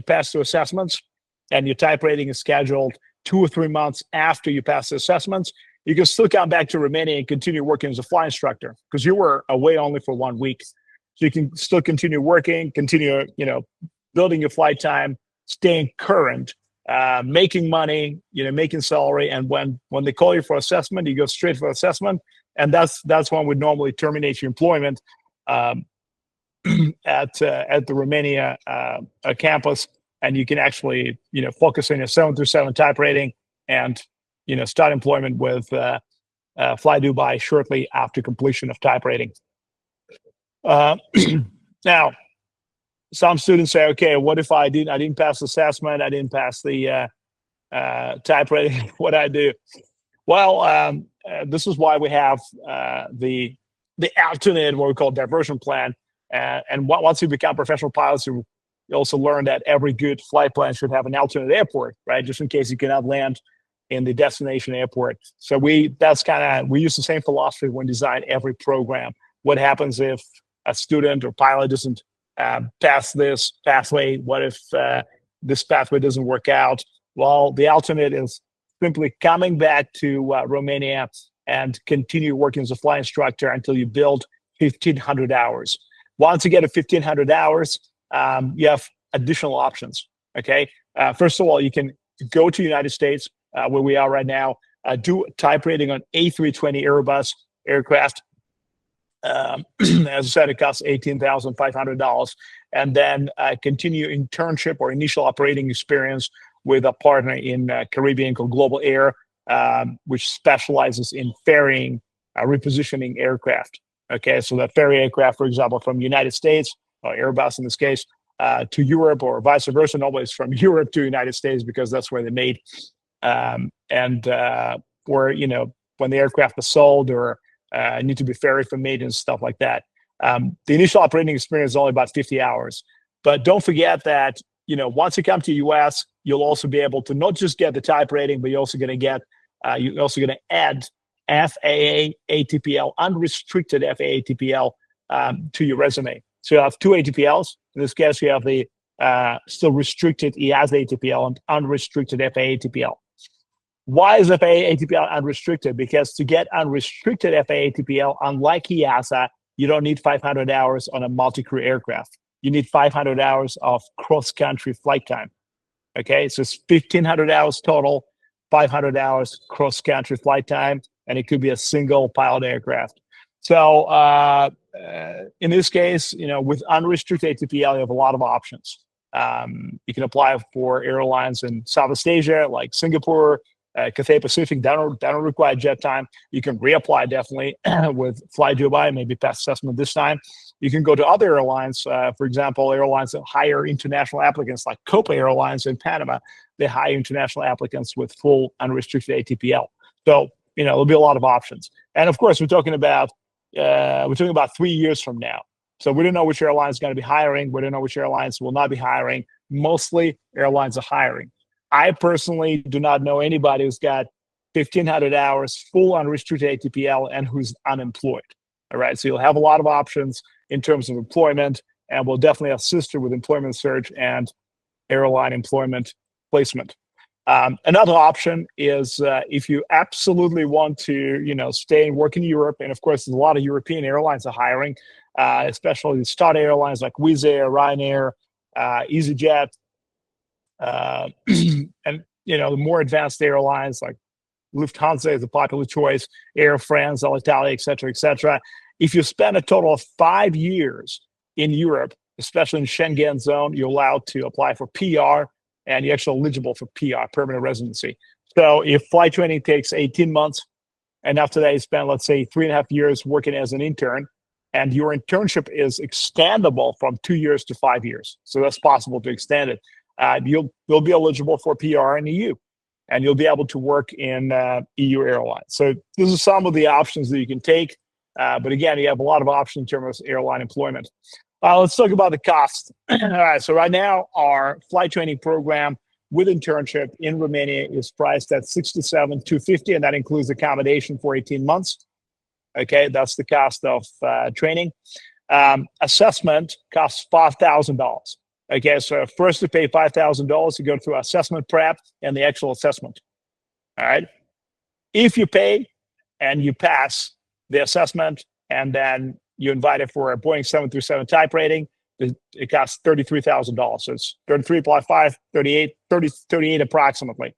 pass the assessments, and your type rating is scheduled 2 or 3 months after you pass the assessments. You can still come back to Romania and continue working as a flight instructor, because you were away only for 1 week. So you can still continue working, continue building your flight time, staying current, making money, making salary. And when they call you for assessment, you go straight for assessment. And that's when we normally terminate your employment at the Romania campus, and you can actually focus on your 737 type rating and start employment with flyDubai shortly after completion of type rating. Now, some students say, okay, what if I didn't pass assessment, I didn't pass the type rating? What do I do? Well, this is why we have the alternate, what we call diversion plan. And once you become professional pilots, you also learn that every good flight plan should have an alternate airport, right? Just in case you cannot land in the destination airport. So we use the same philosophy when design every program. What happens if a student or pilot doesn't pass this pathway? What if this pathway doesn't work out? Well, the alternate is simply coming back to Romania and continue working as a flight instructor until you build 1,500 hours. Once you get to 1,500 hours, you have additional options, okay? First of all, you can go to the United States, where we are right now, do type rating on A320 Airbus aircraft. As I said, it costs $18,500, and then continue internship or initial operating experience with a partner in Caribbean called Global Air, which specializes in ferrying, repositioning aircraft. Okay, so that ferry aircraft, for example, from the United States, or Airbus in this case, to Europe, or vice versa, always from Europe to United States, because that's where they're made. Or when the aircraft is sold or need to be ferried for maintenance, stuff like that. The initial operating experience is only about 50 hours. But don't forget that, once you come to the US, you'll also be able to not just get the type rating, but you're also going to add FAA ATPL, unrestricted FAA ATPL to your resume. So you have two ATPLs. In this case, you have the still restricted EASA ATPL and unrestricted FAA ATPL. Why is FAA ATPL unrestricted? Because to get unrestricted FAA ATPL, unlike EASA, you don't need 500 hours on a multi-crew aircraft. You need 500 hours of cross-country flight time. Okay, so it's 1,500 hours total, 500 hours cross-country flight time, and it could be a single pilot aircraft. So in this case, with unrestricted ATPL, you have a lot of options. You can apply for airlines in Southeast Asia, like Singapore, Cathay Pacific. They don't require jet time. You can reapply definitely with flyDubai, maybe pass assessment this time. You can go to other airlines, for example, airlines that hire international applicants, like Copa Airlines in Panama. They hire international applicants with full unrestricted ATPL. So there'll be a lot of options. And of course, we're talking about 3 years from now. So we don't know which airlines are going to be hiring. We don't know which airlines will not be hiring. Mostly airlines are hiring. I personally do not know anybody who's got 1,500 hours full unrestricted ATPL and who's unemployed. All right, so you'll have a lot of options in terms of employment, and we'll definitely assist you with employment search and airline employment placement. Another option is if you absolutely want to, stay and work in Europe, and of course, there's a lot of European airlines are hiring, especially the starter airlines like Wizz Air, Ryanair, EasyJet, and the more advanced airlines like Lufthansa is a popular choice, Air France, Alitalia, et cetera, et cetera. If you spend a total of 5 years in Europe, especially in Schengen zone, you're allowed to apply for PR, and you're actually eligible for PR, permanent residency. So if flight training takes 18 months, and after that you spend, let's say, 3.5 years working as an intern, and your internship is extendable from 2 years to 5 years. So that's possible to extend it. You'll be eligible for PR in EU, and you'll be able to work in EU airlines. So these are some of the options that you can take. But again, you have a lot of options in terms of airline employment. Let's talk about the cost. All right, so right now our flight training program with internship in Romania is priced at $67,250, and that includes accommodation for 18 months. Okay, that's the cost of training. Assessment costs $5,000. Okay, so first to pay $5,000 to go through assessment prep and the actual assessment. All right. If you pay and you pass the assessment and then you're invited for a Boeing 737 type rating, it costs $33,000. So it's 33 plus 5, 38, 38 approximately.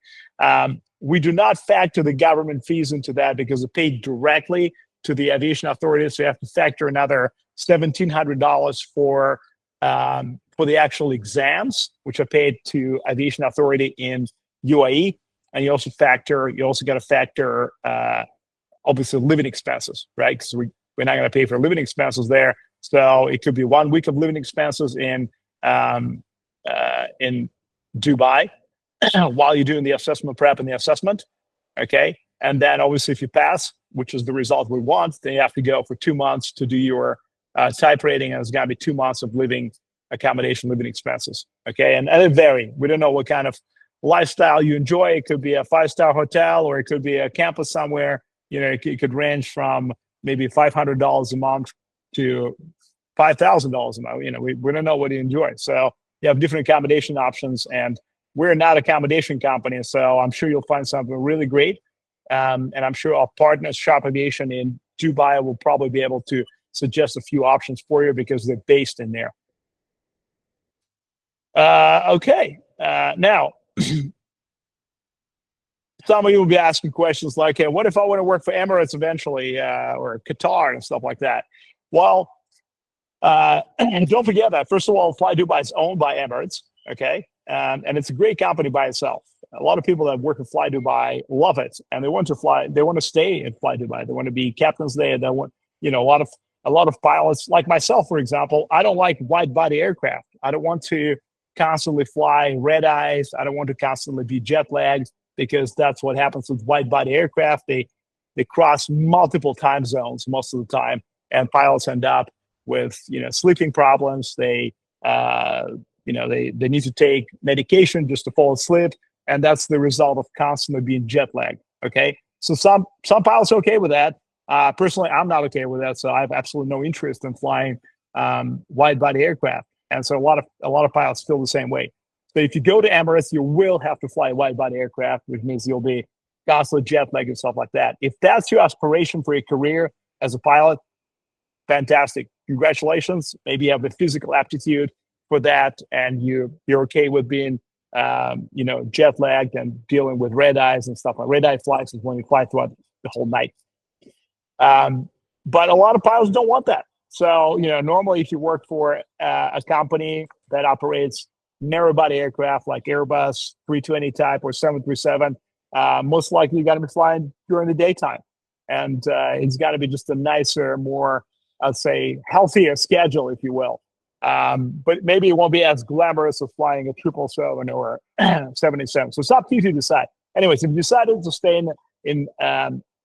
We do not factor the government fees into that because it's paid directly to the aviation authority. So you have to factor another $1,700 for the actual exams, which are paid to aviation authority in UAE. And you also got to factor obviously living expenses, right? Because we're not going to pay for living expenses there. So it could be 1 week of living expenses in Dubai while you're doing the assessment prep and the assessment, okay? And then obviously if you pass, which is the result we want, then you have to go for 2 months to do your type rating, and it's got to be 2 months of living expenses, okay? And it vary. We don't know what kind of lifestyle you enjoy. It could be a 5-star hotel, or it could be a campus somewhere. You know, it could range from maybe $500 a month to $5,000 a month. You know, we don't know what you enjoy. So you have different accommodation options, and we're not an accommodation company, so I'm sure you'll find something really great. And I'm sure our partners, Shop Aviation in Dubai, will probably be able to suggest a few options for you because they're based in there. Okay, now, some of you will be asking questions like, hey, what if I want to work for Emirates eventually, or Qatar and stuff like that? Well, don't forget that, first of all, flyDubai is owned by Emirates, okay? And it's a great company by itself. A lot of people that work at flyDubai love it, and they want to stay at flyDubai. They want to be captains there. They want, you know, a lot of pilots like myself, for example. I don't like wide body aircraft. I don't want to constantly fly red eyes. I don't want to constantly be jet lagged, because that's what happens with wide body aircraft. They cross multiple time zones most of the time, and pilots end up with, you know, sleeping problems. They need to take medication just to fall asleep, and that's the result of constantly being jet lagged. Okay, so some pilots are okay with that. Personally, I'm not okay with that, so I have absolutely no interest in flying wide body aircraft. And so a lot of pilots feel the same way. So if you go to Emirates, you will have to fly wide body aircraft, which means you'll be constantly jet lagged and stuff like that. If that's your aspiration for a career as a pilot, fantastic. Congratulations. Maybe you have the physical aptitude for that, and you're okay with being jet lagged and dealing with red eyes and stuff. Like red eye flights is when you fly throughout the whole night. But a lot of pilots don't want that. So, you know, normally if you work for a company that operates narrow body aircraft like Airbus 320 type or 737, most likely you're going to be flying during the daytime. And it's got to be just a nicer, more, I'd say, healthier schedule, if you will. But maybe it won't be as glamorous as flying a 777 or 787. So it's up to you to decide. Anyways, if you decided to stay in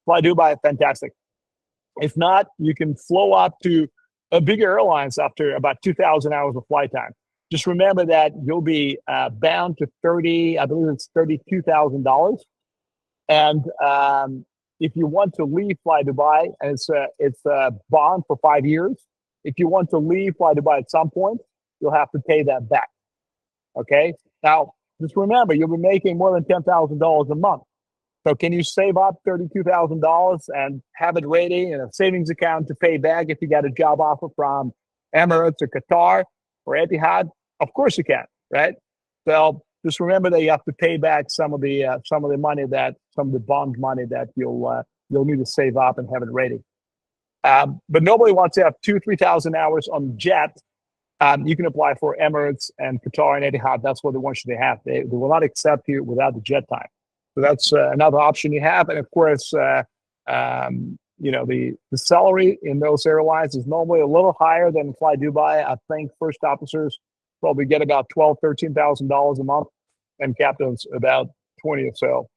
flyDubai, fantastic. If not, you can flow up to a bigger airlines after about 2,000 hours of flight time. Just remember that you'll be bound to $32,000. And if you want to leave flyDubai, and it's a bond for 5 years. If you want to leave flyDubai at some point, you'll have to pay that back. Okay. Now, just remember, you'll be making more than $10,000 a month. So can you save up $32,000 and have it ready in a savings account to pay back if you get a job offer from Emirates or Qatar or Etihad? Of course you can, right? So just remember that you have to pay back some of the bond money that you'll need to save up and have it ready. But nobody wants to have 2,000-3,000 hours on jet. You can apply for Emirates and Qatar and Etihad. That's what they want you to have. They will not accept you without the jet time. So that's another option you have. And of course, the salary in those airlines is normally a little higher than flyDubai. I think first officers probably get about $12,000, $13,000 a month, and captains about 20 or so.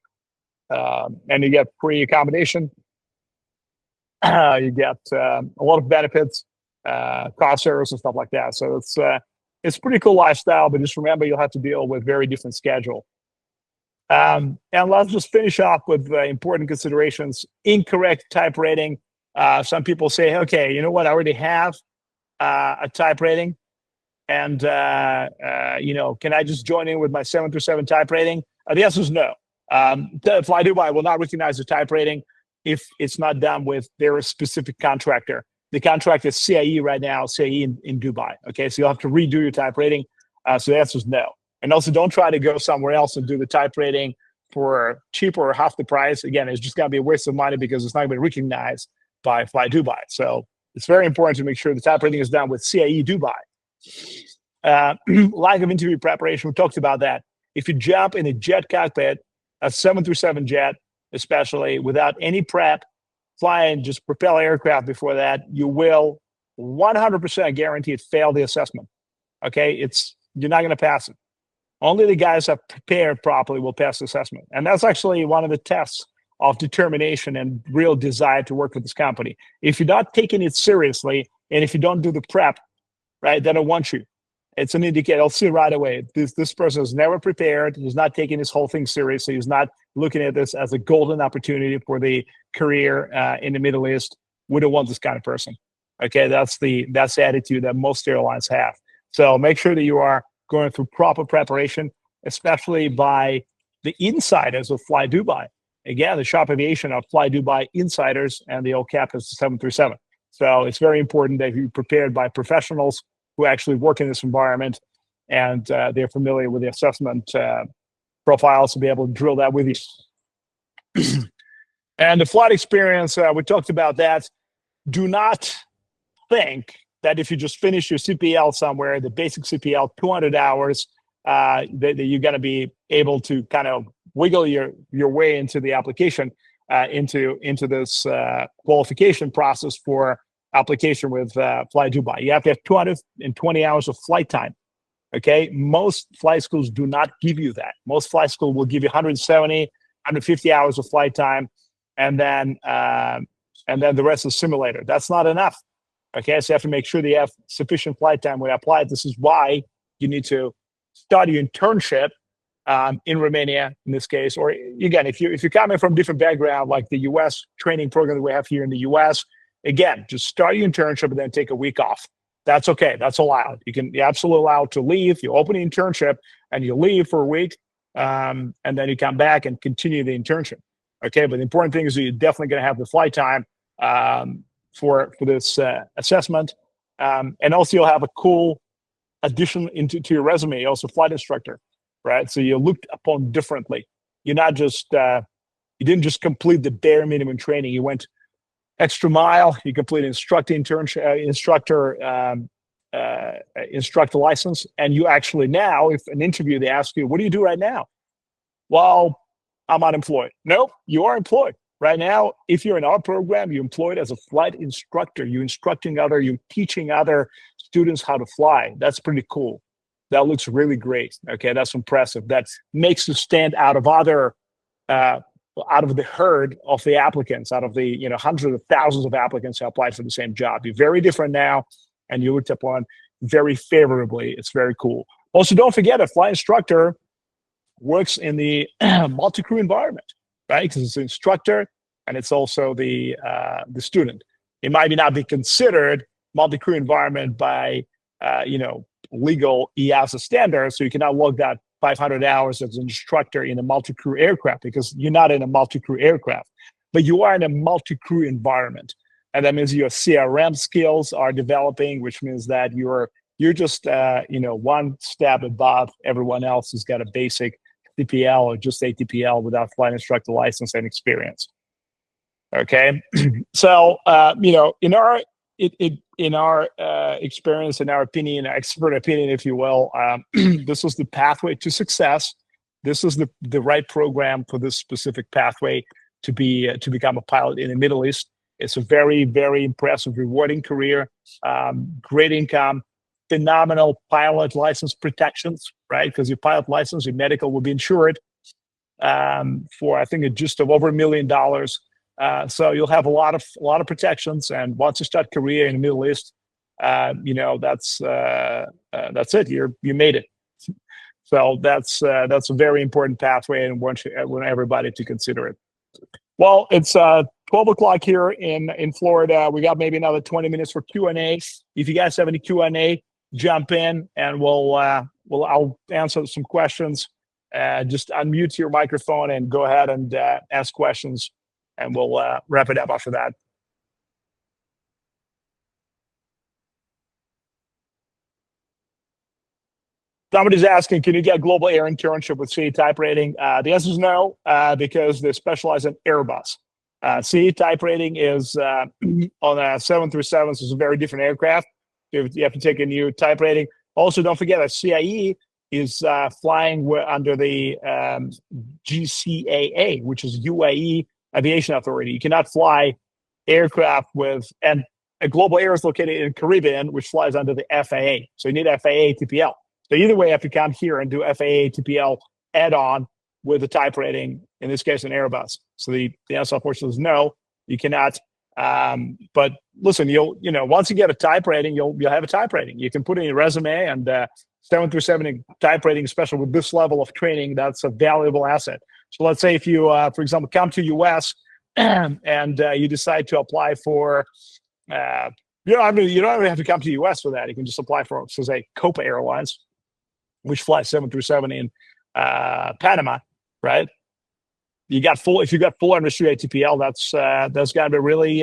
And you get free accommodation. You get a lot of benefits, car service and stuff like that. So it's pretty cool lifestyle, but just remember you'll have to deal with very different schedule. And let's just finish off with important considerations. Incorrect type rating. Some people say, okay, you know what? I already have a type rating. And, can I just join in with my 737 type rating? The answer is no. flyDubai will not recognize the type rating if it's not done with their specific contractor. the contract is CIE right now, CIE in Dubai. Okay, so you'll have to redo your type rating. So the answer is no. And also, don't try to go somewhere else and do the type rating for cheaper or half the price. Again, it's just going to be a waste of money because it's not going to be recognized by flyDubai. So it's very important to make sure the type rating is done with CIE Dubai. Lack of interview preparation, we talked about that. If you jump in a jet cockpit, a 737 jet, especially without any prep, flying just propeller aircraft before that, you will 100% guaranteed fail the assessment. Okay, you're not going to pass it. Only the guys that prepared properly will pass the assessment. And that's actually one of the tests of determination and real desire to work with this company. If you're not taking it seriously, and if you don't do the prep, right, they don't want you. It's an indicator. I'll see right away. This person is never prepared. He's not taking this whole thing seriously. He's not looking at this as a golden opportunity for the career in the Middle East. We don't want this kind of person. Okay, that's the attitude that most airlines have. So make sure that you are going through proper preparation, especially by the insiders of flyDubai. Again, the Shop Aviation are flyDubai insiders, and the old Capt is the 737. So it's very important that you're prepared by professionals who actually work in this environment, and they're familiar with the assessment profiles to be able to drill that with you. And the flight experience, we talked about that. Do not think that if you just finish your CPL somewhere, the basic CPL, 200 hours, that you're going to be able to kind of wiggle your way into the application, into this qualification process for application with flyDubai. You have to have 220 hours of flight time. Okay, most flight schools do not give you that. Most flight school will give you 170, 150 hours of flight time, and then the rest is simulator. That's not enough. Okay, so you have to make sure that you have sufficient flight time when you apply. This is why you need to start your internship in Romania, in this case. Or again, if you're coming from different background, like the U.S. training program that we have here in the U.S., again, just start your internship and then take a week off. That's okay. That's allowed. You're absolutely allowed to leave. You open the internship and you leave for a week, and then you come back and continue the internship. Okay, but the important thing is that you're definitely going to have the flight time for this assessment, and also you'll have a cool addition to your resume. You're also a flight instructor, right? So you're looked upon differently. You're not just you didn't just complete the bare minimum training. You went extra mile. You completed instructor license, and you actually now, if an interview they ask you, what do you do right now? Well, I'm unemployed. No, you are employed. Right now, if you're in our program, you're employed as a flight instructor. You're you're teaching other students how to fly. That's pretty cool. That looks really great. Okay, that's impressive. That makes you stand out of the herd of the applicants, out of the hundreds of thousands of applicants who applied for the same job. You're very different now, and you looked upon very favorably. It's very cool. Also, don't forget a flight instructor works in the multi-crew environment, right? Because it's the instructor and it's also the student. It might not be considered multi-crew environment by legal EASA standards, so you cannot log that 500 hours as an instructor in a multi-crew aircraft because you're not in a multi-crew aircraft, but you are in a multi-crew environment, and that means your CRM skills are developing, which means that you're just one step above everyone else who's got a basic CPL or just ATPL without flight instructor license and experience. Okay, so in our experience, in our opinion, expert opinion, if you will, this is the pathway to success. This is the right program for this specific pathway to become a pilot in the Middle East. It's a very, very impressive, rewarding career, great income, phenomenal pilot license protections, right? Because your pilot license, your medical will be insured for, I think, a gist of over $1 million. So you'll have a lot of protections, and once you start career in the Middle East, that's it. You made it. So that's a very important pathway, and want everybody to consider it. Well, it's 12 o'clock here in Florida. We got maybe another 20 minutes for Q&A. If you guys have any Q&A, jump in, and I'll answer some questions. Just unmute your microphone and go ahead and ask questions, and we'll wrap it up after that. Somebody's asking, can you get global air internship with CE type rating? The answer is no, because they specialize in Airbus. CE type rating is on a 737, so it's a very different aircraft. You have to take a new type rating. Also, don't forget that CIE is flying under the GCAA, which is UAE Aviation Authority. You cannot fly aircraft with, and a global air is located in Caribbean, which flies under the FAA. So you need FAA TPL. So either way, you have to come here and do FAA TPL add-on with the type rating, in this case, an Airbus. So the answer, unfortunately, is no, you cannot. But listen, once you get a type rating, you'll have a type rating. You can put it in your resume, and 737 type rating, especially with this level of training, that's a valuable asset. So let's say if you, for example, come to US and you decide to apply for, you don't even have to come to US for that. You can just apply for, so say, Copa Airlines, which flies 737 in Panama, right? If you got full unrestricted ATPL, that's got to be really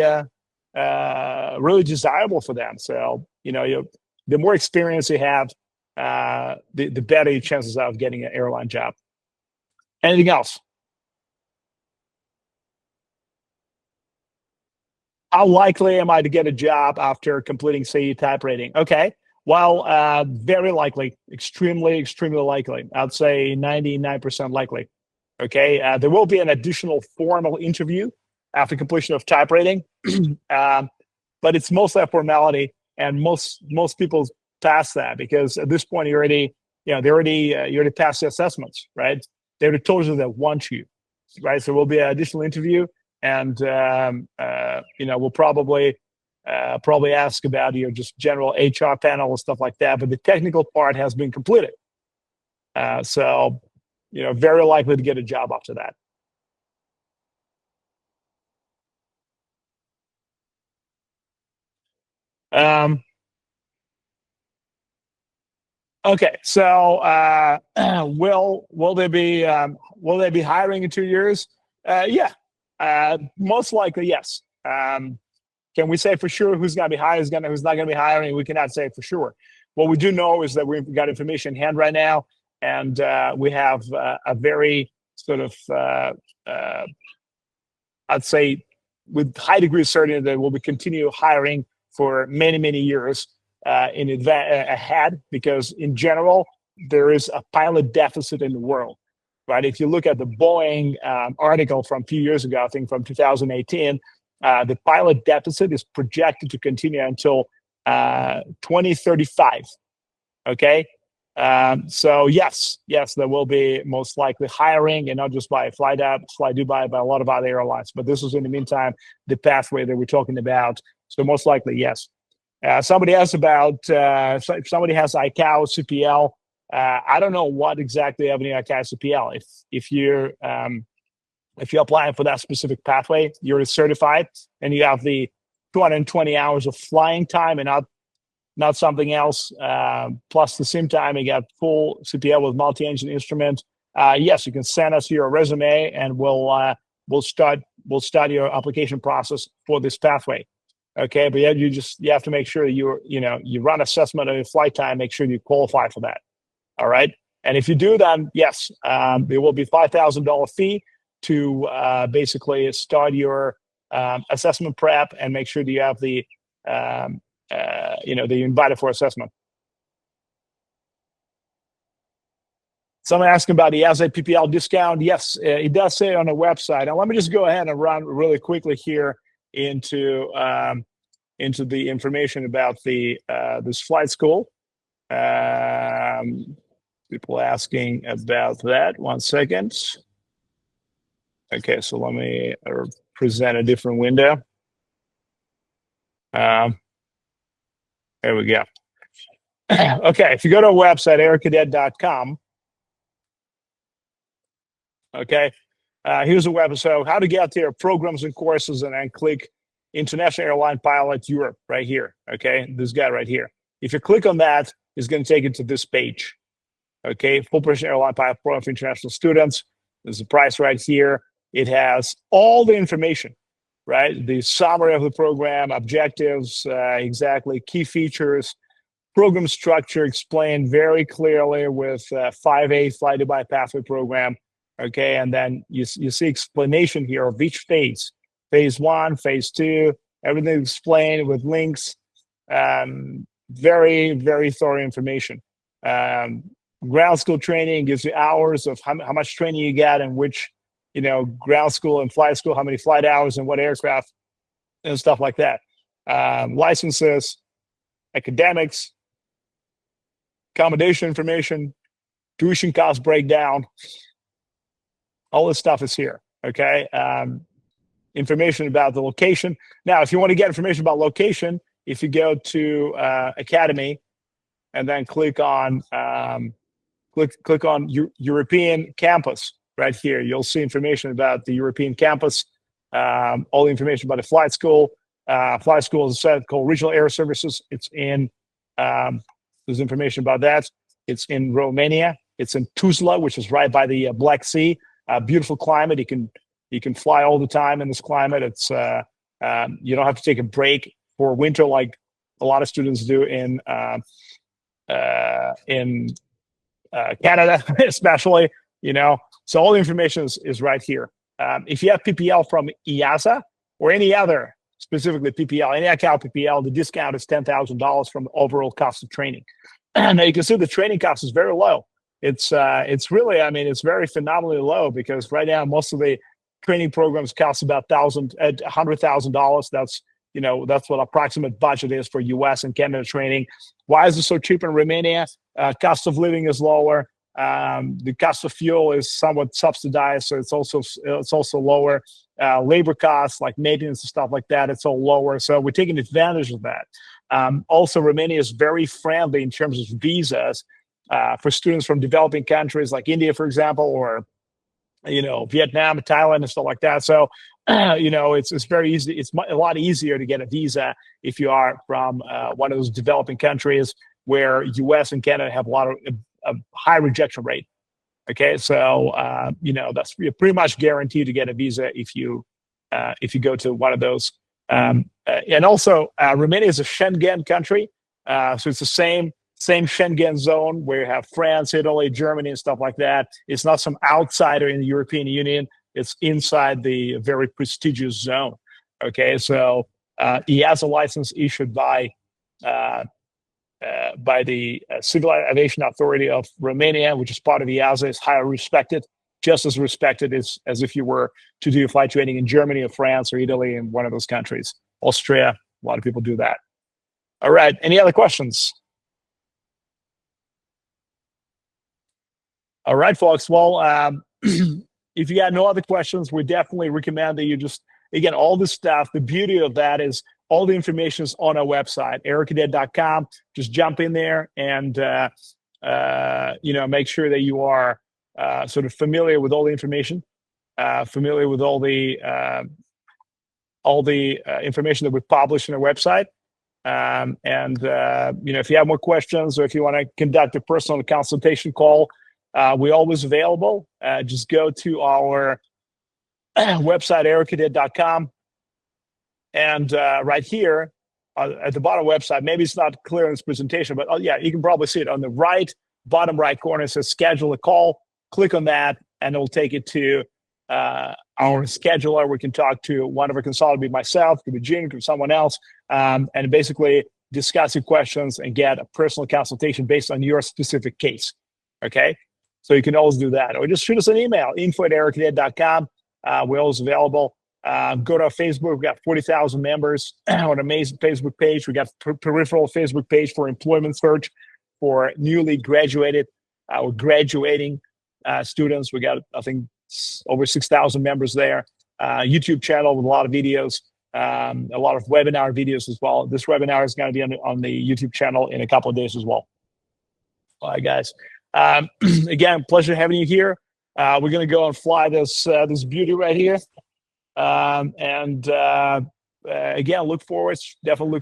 really desirable for them. So the more experience you have, the better your chances are of getting an airline job. Anything else? How likely am I to get a job after completing CE type rating? Okay. Well, very likely, extremely, extremely likely. I'd say 99% likely. Okay. There will be an additional formal interview after completion of type rating, but it's mostly a formality, and most people pass that because at this point you already passed the assessments, right? They already told you they want you, right? So there will be an additional interview, and we'll probably ask about your just general HR panel and stuff like that. But the technical part has been completed, so very likely to get a job after that. Okay, so will they be hiring in 2 years? Yeah, most likely yes. Can we say for sure who's going to be hired, who's not going to be hiring? We cannot say for sure. What we do know is that we've got information in hand right now, and we have a very sort of, I'd say, with high degree of certainty that we'll be continue hiring for many, many years ahead, because in general, there is a pilot deficit in the world, right? If you look at the Boeing article from a few years ago, I think from 2018, the pilot deficit is projected to continue until 2035. Okay, so yes, there will be most likely hiring, and not just by flyDubai, by a lot of other airlines. But this is, in the meantime, the pathway that we're talking about. So most likely, yes. Somebody asked about if somebody has ICAO CPL. I don't know what exactly you have in your ICAO CPL. If you're applying for that specific pathway, you're certified, and you have the 220 hours of flying time, and not something else. Plus the sim time, you got full CPL with multi-engine instrument. Yes, you can send us your resume, and we'll start your application process for this pathway. Okay, but you have to make sure you run assessment of your flight time, make sure you qualify for that. All right, and if you do, then yes, there will be $5,000 fee to basically start your assessment prep and make sure that you have the that you're invited for assessment. Someone asking about the EASA PPL discount. Yes, it does say on the website. And let me just go ahead and run really quickly here into the information about this flight school. People asking about that. 1 second. Okay, so let me present a different window. There we go. Okay, if you go to our website, aerocadet.com, okay, here's the website. So how to get there, programs and courses, and then click International Airline Pilot Europe right here, okay, this guy right here. If you click on that, it's going to take you to this page, okay, full person airline pilot program for international students. There's the price right here. It has all the information, right? The summary of the program, objectives, exactly, key features, program structure explained very clearly with 5A flyDubai pathway program. Okay, and then you see explanation here of each phase. Phase 1, phase 2, everything explained with links. Very, very thorough information. Ground school training gives you hours of how much training you get and which, ground school and flight school, how many flight hours and what aircraft and stuff like that. Licenses, academics, accommodation information, tuition cost breakdown, all this stuff is here, okay? Information about the location. Now, if you want to get information about location, if you go to Academy and then click on European campus right here, you'll see information about the European campus, all the information about the flight school. Flight school is a set called Regional Air Services. It's in, there's information about that. It's in Romania. It's in Tuzla, which is right by the Black Sea. Beautiful climate. You can fly all the time in this climate. It's you don't have to take a break for winter like a lot of students do in Canada, especially. So all the information is right here. If you have PPL from EASA or any other, specifically PPL, any account PPL, the discount is $10,000 from the overall cost of training. Now you can see the training cost is very low. It's really, it's very phenomenally low because right now most of the training programs cost about $100,000. That's what approximate budget is for US and Canada training. Why is it so cheap in Romania? Cost of living is lower. The cost of fuel is somewhat subsidized, so it's also lower. Labor costs like maintenance and stuff like that, it's all lower. So we're taking advantage of that. Also, Romania is very friendly in terms of visas for students from developing countries like India, for example, or Vietnam, Thailand, and stuff like that. So it's very easy. It's a lot easier to get a visa if you are from one of those developing countries where US and Canada have a high rejection rate. Okay, so that's pretty much guaranteed to get a visa if you go to one of those. And also, Romania is a Schengen country, so it's the same Schengen zone where you have France, Italy, Germany, and stuff like that. It's not some outsider in the European Union. It's inside the very prestigious zone. Okay, so he has a license issued by the Civil Aviation Authority of Romania, which is part of EASA, is highly respected, just as respected as if you were to do flight training in Germany or France or Italy, in one of those countries. Austria, a lot of people do that. All right, any other questions? All right, folks. Well, if you got no other questions, we definitely recommend that you just, again, all this stuff, the beauty of that is all the information is on our website, aerocadet.com. Just jump in there and, make sure that you are sort of familiar with all the information, familiar with all the information that we publish on our website. If you have more questions or if you want to conduct a personal consultation call, we're always available. Just go to our website, aerocadet.com. And right here at the bottom website, maybe it's not clear in this presentation, but you can probably see it on the bottom right corner. It says schedule a call. Click on that, and it'll take you to our scheduler. We can talk to one of our consultants, be myself, could be Jim, could be someone else, and basically discuss your questions and get a personal consultation based on your specific case. Okay, so you can always do that, or just shoot us an email, info@aerocadet.com. We're always available. Go to our Facebook. We've got 40,000 members on an amazing Facebook page. We got peripheral Facebook page for employment search for newly graduated or graduating students. We got, I think, over 6,000 members there. YouTube channel with a lot of videos, a lot of webinar videos as well. This webinar is going to be on the YouTube channel in a couple of days as well. All right, guys. Again, pleasure having you here. We're going to go and fly this beauty right here. Again, definitely look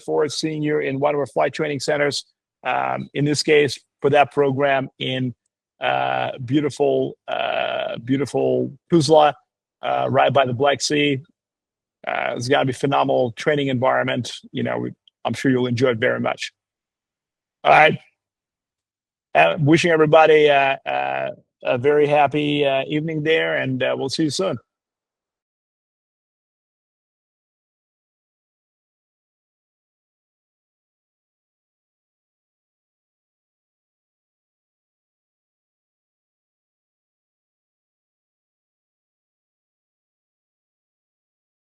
forward to seeing you in one of our flight training centers. In this case, for that program in beautiful Tuzla, right by the Black Sea. It's got to be a phenomenal training environment. I'm sure you'll enjoy it very much. All right. Wishing everybody a very happy evening there, and we'll see you soon.